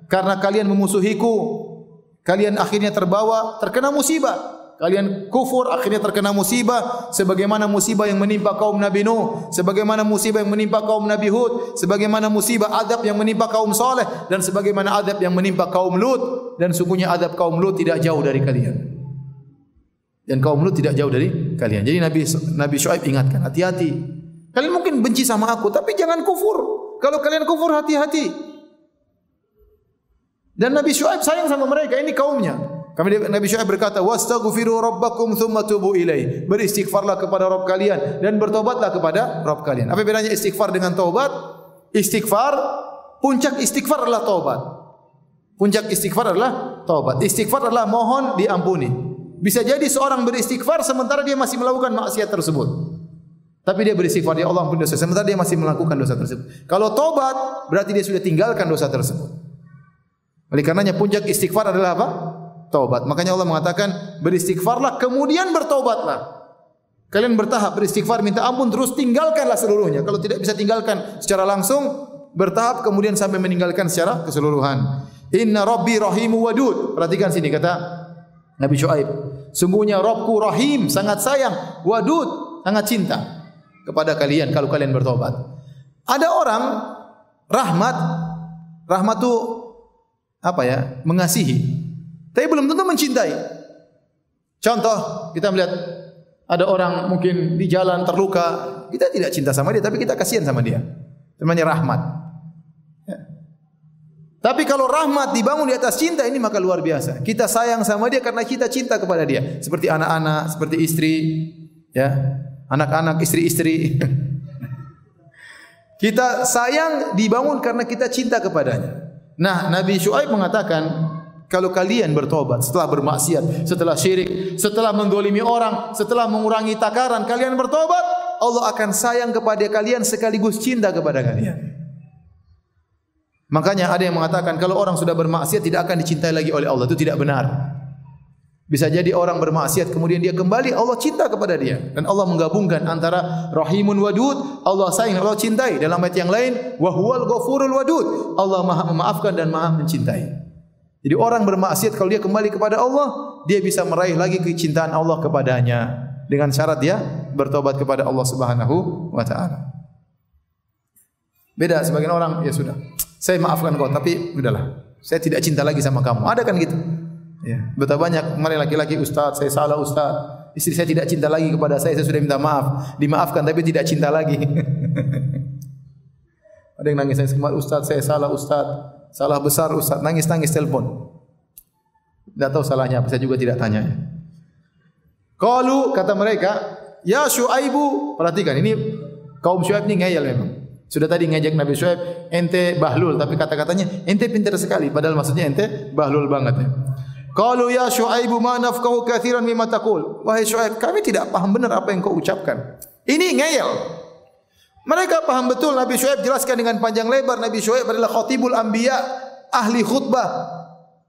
karena kalian memusuhiku, kalian akhirnya terkena musibah. Kalian kufur akhirnya terkena musibah sebagaimana musibah yang menimpa kaum Nabi Nuh, sebagaimana musibah yang menimpa kaum Nabi Hud, sebagaimana musibah adab yang menimpa kaum Saleh, dan sebagaimana adab yang menimpa kaum Lut. Dan sungguhnya adab kaum Lut tidak jauh dari kalian. Dan kaum Lut tidak jauh dari kalian. Jadi Nabi Syuaib ingatkan, hati-hati. Kalian mungkin benci sama aku, tapi jangan kufur. Kalau kalian kufur, hati-hati. Dan Nabi Syuaib sayang sama mereka, ini kaumnya. Nabi Syuaib berkata, wastaghfiru rabbakum thumma tubu ilaih. Beristighfarlah kepada Rabb kalian dan bertobatlah kepada Rabb kalian. Apa bedanya istighfar dengan taubat? Istighfar, puncak istighfar adalah taubat. Puncak istighfar adalah bertaubat. Istighfar adalah mohon diampuni. Bisa jadi seorang beristighfar sementara dia masih melakukan maksiat tersebut. Tapi dia beristighfar, ya Allah ampuni dosa, sementara dia masih melakukan dosa tersebut. Kalau taubat, berarti dia sudah tinggalkan dosa tersebut. Oleh karenanya puncak istighfar adalah apa? Taubat. Makanya Allah mengatakan, beristighfarlah kemudian bertaubatlah. Kalian bertahap beristighfar, minta ampun, terus tinggalkanlah seluruhnya. Kalau tidak bisa tinggalkan secara langsung, bertahap kemudian sampai meninggalkan secara keseluruhan. Inna Rabbi rahimu wadud. Perhatikan sini kata Nabi Syuaib. Sungguhnya Rabbku rahim, sangat sayang, wadud, sangat cinta kepada kalian kalau kalian bertobat. Ada orang rahmat itu apa ya? Mengasihi. Tapi belum tentu mencintai. Contoh, kita melihat ada orang mungkin di jalan terluka, kita tidak cinta sama dia, tapi kita kasihan sama dia. Namanya rahmat. Ya. Tapi kalau rahmat dibangun di atas cinta, ini maka luar biasa. Kita sayang sama dia karena kita cinta kepada dia. Seperti anak-anak, seperti istri, ya, anak-anak, istri-istri. Kita sayang dibangun karena kita cinta kepadanya. Nah, Nabi Syuaib mengatakan, kalau kalian bertobat setelah bermaksiat, setelah syirik, setelah mendolimi orang, setelah mengurangi takaran, kalian bertobat, Allah akan sayang kepada kalian sekaligus cinta kepada kalian. Makanya ada yang mengatakan kalau orang sudah bermaksiat tidak akan dicintai lagi oleh Allah. Itu tidak benar. Bisa jadi orang bermaksiat kemudian dia kembali, Allah cinta kepada dia. Dan Allah menggabungkan antara Rahimun Wadud, Allah sayang, Allah cintai. Dalam ayat yang lain, wa huwal ghafurul wadud, Allah Maha memaafkan dan Maha mencintai. Jadi orang bermaksiat kalau dia kembali kepada Allah, dia bisa meraih lagi kecintaan Allah kepadanya dengan syarat dia bertobat kepada Allah Subhanahu wa taala. Beda sebagian orang, ya sudah, saya maafkan kau tapi udahlah, saya tidak cinta lagi sama kamu. Ada kan gitu? Ya, betapa banyak kemarin laki-laki, Ustaz, saya salah Ustaz. Istri saya tidak cinta lagi kepada saya sudah minta maaf, dimaafkan tapi tidak cinta lagi. Ada yang nangis, saya kemarin Ustaz, saya salah Ustaz. Salah besar Ustaz, nangis-nangis telepon. Tidak tahu salahnya apa, saya juga tidak tanya. Qalu, kata mereka, ya Syuaibu, perhatikan ini kaum Syuaib ini ngeyel memang. Sudah tadi ngejek Nabi Syuaib, ente bahlul, tapi kata-katanya ente pintar sekali, padahal maksudnya ente bahlul banget ya. Qalu ya Syuaibu ma nafqahu katsiran mimma taqul. Wahai Syuaib, kami tidak paham benar apa yang kau ucapkan. Ini ngeyel. Mereka paham betul Nabi Syuaib jelaskan dengan panjang lebar. Nabi Syuaib adalah khatibul anbiya, ahli khutbah.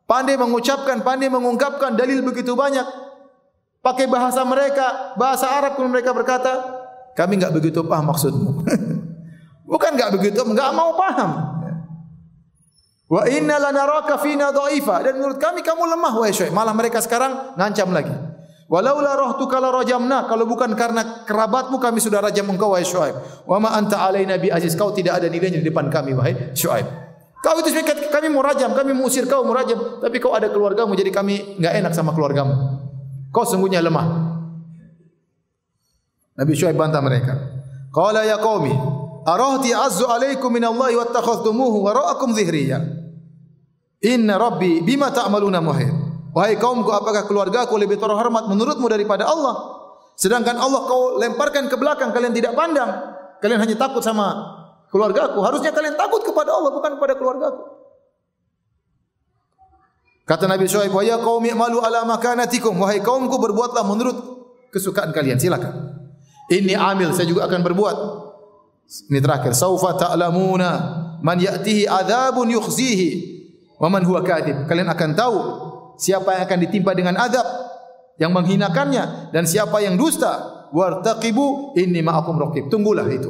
Pandai mengucapkan, pandai mengungkapkan dalil begitu banyak. Pakai bahasa mereka, bahasa Arab pun mereka berkata, kami enggak begitu paham maksudmu. Bukan enggak begitu, enggak mau paham. Wa inna lanaraka fina dha'ifa, dan menurut kami kamu lemah wahai Syuaib. Malah mereka sekarang ngancam lagi. Walaula rahtuka la rajamna, kalau bukan karena kerabatmu kami sudah rajam engkau wahai Syuaib. Wa ma anta alaina bi aziz, kau tidak ada nilainya di depan kami wahai Syuaib. Kau itu sebenarnya kami mau rajam, kami mau usir kau mau rajam, tapi kau ada keluargamu jadi kami enggak enak sama keluargamu. Kau sungguhnya lemah. Nabi Syuaib bantah mereka. Qala ya qaumi, arahti azzu alaikum min Allah wa takhadhtumuhu wa ra'akum dhihriya. Inna rabbi bima ta'maluna muhit. Wahai kaumku, apakah keluargaku lebih terhormat menurutmu daripada Allah? Sedangkan Allah kau lemparkan ke belakang, kalian tidak pandang. Kalian hanya takut sama keluargaku. Harusnya kalian takut kepada Allah, bukan kepada keluargaku. Kata Nabi Syuaib, wa ya qaumi i'malu ala makanatikum. Wahai kaumku, berbuatlah menurut kesukaan kalian, silakan. Ini amil, saya juga akan berbuat. Ini terakhir, saufa ta'lamuna man ya'tihi adzabun yukhzihi wa man huwa kadhib. Kalian akan tahu siapa yang akan ditimpa dengan azab yang menghinakannya dan siapa yang dusta. Wartaqibu inni ma'akum raqib. Tunggulah itu.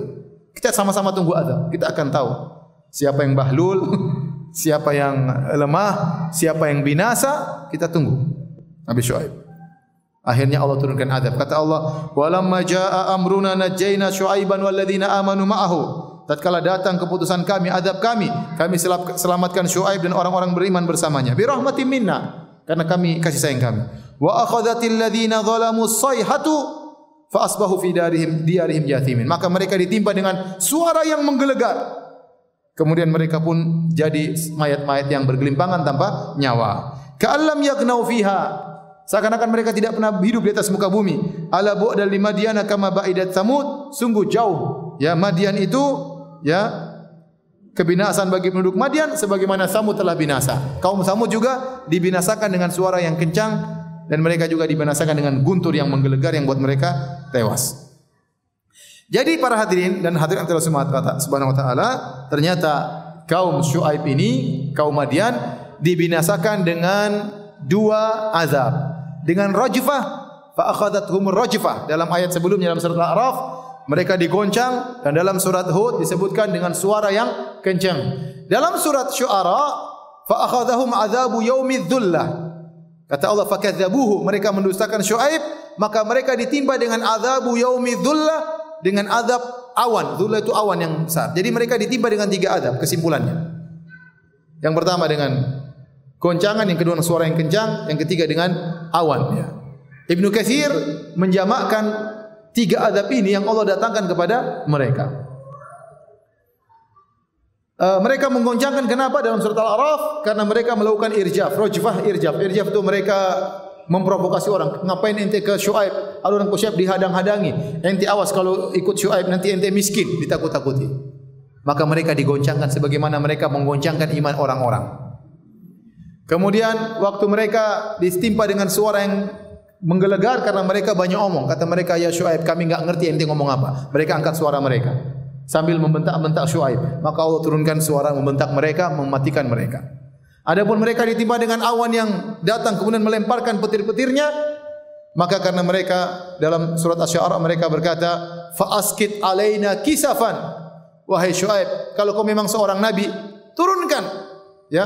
Kita sama-sama tunggu azab. Kita akan tahu siapa yang bahlul, siapa yang lemah, siapa yang binasa. Kita tunggu. Nabi Syuaib. Akhirnya Allah turunkan azab. Kata Allah, "Walamma jaa'a amruna najjayna Syuaiban walladzina amanu ma'ahu." Tatkala datang keputusan kami, azab kami selamatkan Syuaib dan orang-orang beriman bersamanya. Bi rahmatin minna, karena kami kasih sayang kami. Wa akhadhatil ladzina zalamu as-sayhatu fa asbahu fi diyarihim jathimin. Maka mereka ditimpa dengan suara yang menggelegar. Kemudian mereka pun jadi mayat-mayat yang bergelimpangan tanpa nyawa. Ka'allam yaghnau fiha. Seakan-akan mereka tidak pernah hidup di atas muka bumi. Ala bu'dal limadyana kama ba'idat Tsamud. Sungguh jauh ya Madian itu ya kebinasaan bagi penduduk Madian sebagaimana Samud telah binasa. Kaum Samud juga dibinasakan dengan suara yang kencang dan mereka juga dibinasakan dengan guntur yang menggelegar yang buat mereka tewas. Jadi para hadirin dan hadirat Allah Subhanahu wa taala, ternyata kaum Syuaib ini, kaum Madian dibinasakan dengan dua azab. Dengan rajfah, fa akhadathumur rajfah. Dalam ayat sebelumnya dalam surat Al-A'raf, mereka digoncang, dan dalam surat Hud disebutkan dengan suara yang kencang. Dalam surat Syu'ara, fa akhadhahum adzabu yaumidz dzullah. Kata Allah, fakadzabuhu, mereka mendustakan Syuaib, maka mereka ditimpa dengan azabu yaumidz dzullah, dengan azab awan. Dzullah itu awan yang besar. Jadi mereka ditimpa dengan tiga azab kesimpulannya. Yang pertama dengan goncangan, yang kedua dengan suara yang kencang, yang ketiga dengan awan. Ya. Ibnu Katsir menjamakkan tiga azab ini yang Allah datangkan kepada mereka. Mereka menggoncangkan kenapa dalam surat Al-A'raf? Karena mereka melakukan irjaf, rajfah, irjaf. Irjaf itu mereka memprovokasi orang. Ngapain ente ke Syuaib? Orang ke Syuaib dihadang-hadangi. Ente awas kalau ikut Syuaib nanti ente miskin, ditakut-takuti. Maka mereka digoncangkan sebagaimana mereka menggoncangkan iman orang-orang. Kemudian waktu mereka ditimpa dengan suara yang menggelegar karena mereka banyak omong. Kata mereka, ya Syuaib, kami enggak ngerti ente ngomong apa. Mereka angkat suara mereka sambil membentak-bentak Syuaib. Maka Allah turunkan suara membentak mereka, mematikan mereka. Adapun mereka ditimpa dengan awan yang datang kemudian melemparkan petir-petirnya, maka karena mereka dalam surat Asy-Syu'ara mereka berkata, fa askit alaina kisafan. Wahai Syuaib, kalau kau memang seorang nabi, turunkan ya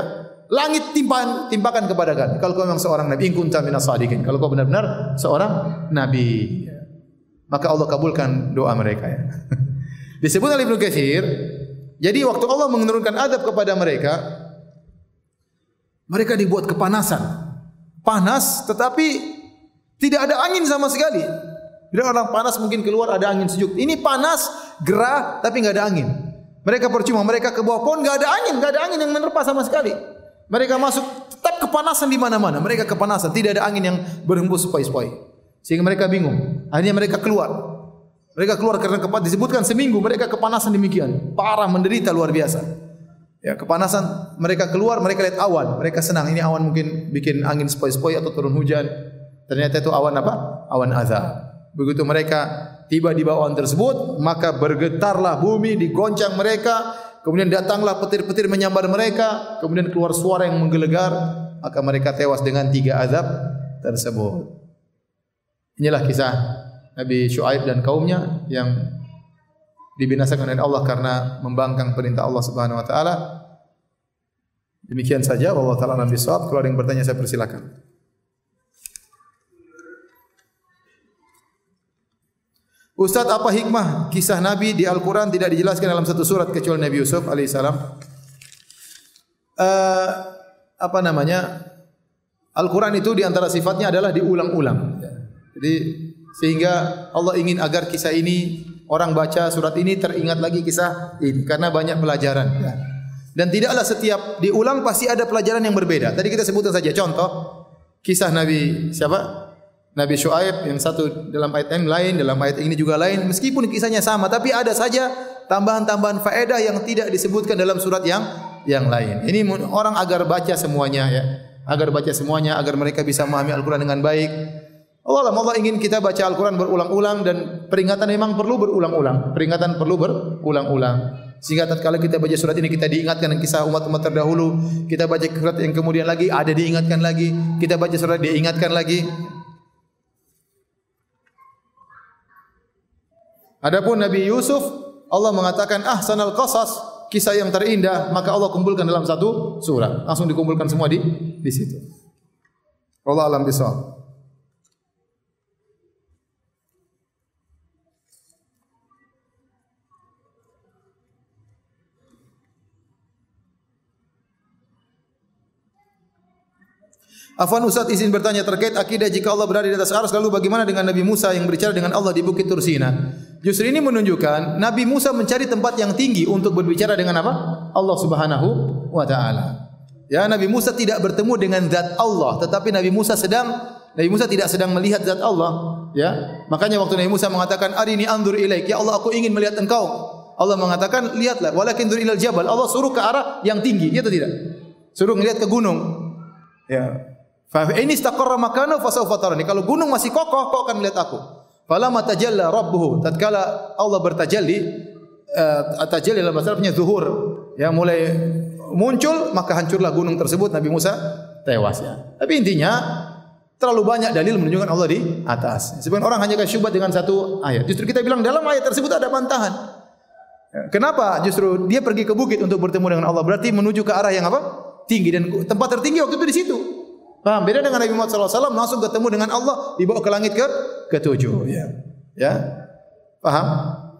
langit timpakan kepada kami. Kalau kau memang seorang nabi, in kunta minas shadiqin. Kalau kau benar-benar seorang nabi, maka Allah kabulkan doa mereka ya. Disebut oleh Ibnu Katsir, jadi waktu Allah menurunkan azab kepada mereka, mereka dibuat kepanasan. Panas tetapi tidak ada angin sama sekali. Bila orang panas mungkin keluar ada angin sejuk. Ini panas, gerah tapi enggak ada angin. Mereka percuma, mereka ke bawah pohon enggak ada angin yang menerpa sama sekali. Mereka masuk tetap kepanasan di mana-mana. Mereka kepanasan, tidak ada angin yang berhembus sepoi-sepoi. Sehingga mereka bingung. Akhirnya mereka keluar. Mereka keluar karena disebutkan seminggu mereka kepanasan demikian. Parah, menderita luar biasa. Ya, kepanasan, mereka keluar, mereka lihat awan. Mereka senang, ini awan mungkin bikin angin sepoi-sepoi atau turun hujan. Ternyata itu awan apa? Awan azab. Begitu mereka tiba di bawah awan tersebut, maka bergetarlah bumi, digoncang mereka. Kemudian datanglah petir-petir menyambar mereka. Kemudian keluar suara yang menggelegar. Maka mereka tewas dengan tiga azab tersebut. Inilah kisah Nabi Syuaib dan kaumnya yang dibinasakan oleh Allah karena membangkang perintah Allah Subhanahu wa taala. Demikian saja, wallahu taala alam bisawab. Kalau ada yang bertanya saya persilakan. Ustaz, apa hikmah kisah Nabi di Al-Quran tidak dijelaskan dalam satu surat kecuali Nabi Yusuf alaihissalam? Al-Quran itu di antara sifatnya adalah diulang-ulang. Jadi sehingga Allah ingin agar kisah ini, orang baca surat ini teringat lagi kisah ini karena banyak pelajaran. Dan tidaklah setiap diulang pasti ada pelajaran yang berbeda. Tadi kita sebutkan saja contoh kisah Nabi siapa? Nabi Syuaib, yang satu dalam ayat yang lain, dalam ayat ini juga lain. Meskipun kisahnya sama, tapi ada saja tambahan-tambahan faedah yang tidak disebutkan dalam surat yang lain. Ini orang agar baca semuanya ya, agar baca semuanya, agar mereka bisa memahami Al-Quran dengan baik. Allah ingin kita baca Al-Quran berulang-ulang, dan peringatan memang perlu berulang-ulang. Peringatan perlu berulang-ulang. Sehingga tatkala kita baca surat ini kita diingatkan dengan kisah umat-umat terdahulu. Kita baca surat yang kemudian lagi ada diingatkan lagi. Kita baca surat diingatkan lagi. Adapun Nabi Yusuf, Allah mengatakan ahsanal qasas, kisah yang terindah, maka Allah kumpulkan dalam satu surah. Langsung dikumpulkan semua di situ. Allah alam bisawab. Afwan Ustaz, izin bertanya terkait akidah jika Allah berada di atas arsy, lalu bagaimana dengan Nabi Musa yang berbicara dengan Allah di Bukit Tursina? Justru ini menunjukkan Nabi Musa mencari tempat yang tinggi untuk berbicara dengan apa? Allah Subhanahu wa taala. Ya, Nabi Musa tidak bertemu dengan zat Allah, tetapi Nabi Musa tidak sedang melihat zat Allah, ya. Makanya waktu Nabi Musa mengatakan arini anzur ilaik, ya Allah aku ingin melihat engkau. Allah mengatakan, lihatlah, walakin dur ilal jabal. Allah suruh ke arah yang tinggi, iya atau tidak? Suruh ngelihat ke gunung. Ya. Fa ini istaqarra makanahu fa sawfa tarani. Kalau gunung masih kokoh, kau akan melihat aku. Falamma tajalla rabbuhu, tatkala Allah bertajalli, tajalli dalam bahasa Arabnya zuhur, ya, mulai muncul, maka hancurlah gunung tersebut, Nabi Musa tewas, ya. Tapi intinya terlalu banyak dalil menunjukkan Allah di atas. Sebagian orang hanya syubhat dengan satu ayat. Justru kita bilang dalam ayat tersebut ada bantahan. Kenapa? Justru dia pergi ke bukit untuk bertemu dengan Allah, berarti menuju ke arah yang apa? Tinggi, dan tempat tertinggi waktu itu di situ. Paham? Beda dengan Nabi Muhammad SAW langsung ketemu dengan Allah, dibawa ke langit ketujuh. Ya. Ya. Paham?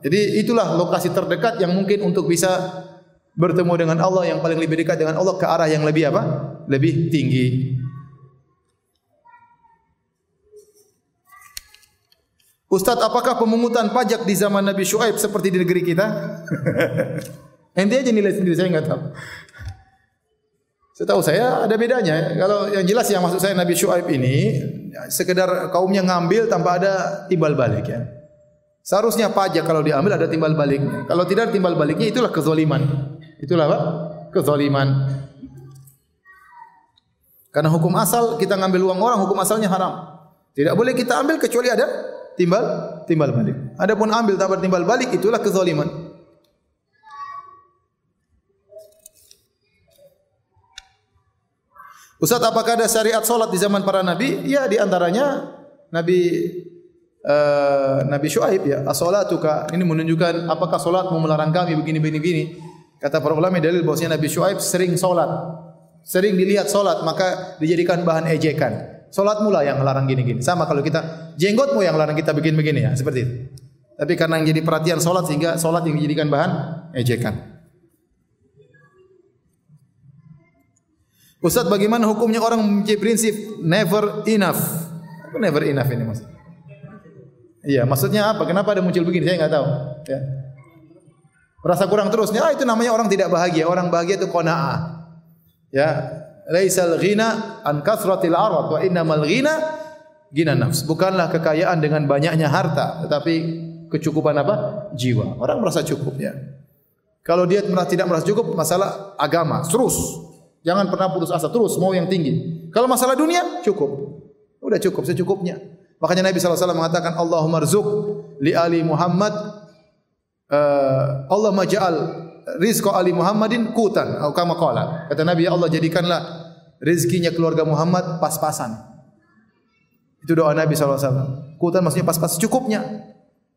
Jadi itulah lokasi terdekat yang mungkin untuk bisa bertemu dengan Allah, yang paling lebih dekat dengan Allah ke arah yang lebih apa? Lebih tinggi. Ustaz, apakah pemungutan pajak di zaman Nabi Syuaib seperti di negeri kita? Ente aja nilai sendiri, saya enggak tahu. Setahu saya ada bedanya. Kalau yang jelas yang maksud saya Nabi Syuaib ini sekedar kaumnya ngambil tanpa ada timbal balik, ya. Seharusnya pajak kalau diambil ada timbal baliknya. Kalau tidak ada timbal baliknya, itulah kezaliman. Itulah apa? Kezaliman. Karena hukum asal kita ngambil uang orang, hukum asalnya haram. Tidak boleh kita ambil kecuali ada timbal balik. Adapun ambil tanpa timbal balik, itulah kezaliman. Ustaz, apakah ada syariat solat di zaman para nabi? Ya, di antaranya Nabi Syuaib, ya, as-salatuka. Ini menunjukkan apakah solatmu melarang kami begini. Kata para ulama, dalil bahwasanya Nabi Syuaib sering solat, sering dilihat solat, maka dijadikan bahan ejekan. Solatmu lah yang larang gini. Sama kalau kita, jenggotmu yang larang kita begini, ya, seperti itu. Tapi karena yang jadi perhatian solat, sehingga solat yang dijadikan bahan ejekan. Ustaz, bagaimana hukumnya orang memiliki prinsip never enough? Apa never enough ini maksudnya? Iya, maksudnya apa? Kenapa ada muncul begini? Saya enggak tahu. Ya. Merasa kurang terus. Ya, itu namanya orang tidak bahagia. Orang bahagia itu qanaah. Ya, laisal ghina an kasratil arad wa innamal ghina ghina nafs. Bukanlah kekayaan dengan banyaknya harta, tetapi kecukupan apa? Jiwa. Orang merasa cukup, ya. Kalau dia tidak merasa cukup, masalah agama, terus. Jangan pernah putus asa, terus mau yang tinggi. Kalau masalah dunia, cukup. Udah cukup, secukupnya. Makanya Nabi SAW mengatakan, Allahumma rzuq li ali Muhammad, Allahumma ja'al rizqa ali Muhammadin kutan. Atau kama qala. Kata Nabi, ya Allah, jadikanlah rezekinya keluarga Muhammad pas-pasan. Itu doa Nabi SAW. Kutan maksudnya pas-pas, cukupnya.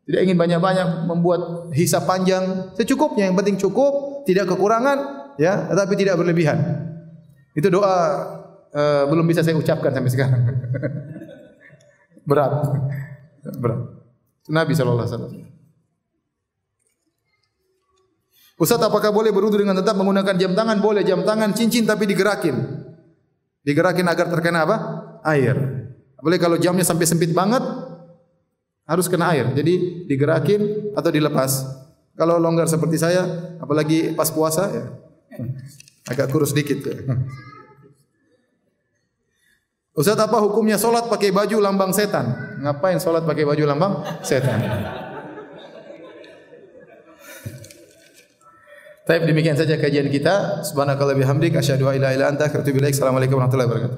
Tidak ingin banyak-banyak, membuat hisab panjang. Secukupnya, yang penting cukup, tidak kekurangan, ya, tetapi tidak berlebihan. Itu doa belum bisa saya ucapkan sampai sekarang. Berat. Nabi SAW. Ustaz, apakah boleh berwudu dengan tetap menggunakan jam tangan? Boleh, jam tangan cincin tapi digerakin. Digerakin agar terkena apa? Air. Boleh kalau jamnya sampai sempit banget, harus kena air. Jadi digerakin atau dilepas. Kalau longgar seperti saya, apalagi pas puasa, ya, agak kurus dikit, ya. Ustaz, apa hukumnya solat pakai baju lambang setan? Ngapain solat pakai baju lambang setan? Baik, demikian saja kajian kita. Subhanakallah bihamdik, asyhadu an la ilaha illa anta, astaghfiruka wa atubu ilaik. Assalamualaikum warahmatullahi wabarakatuh.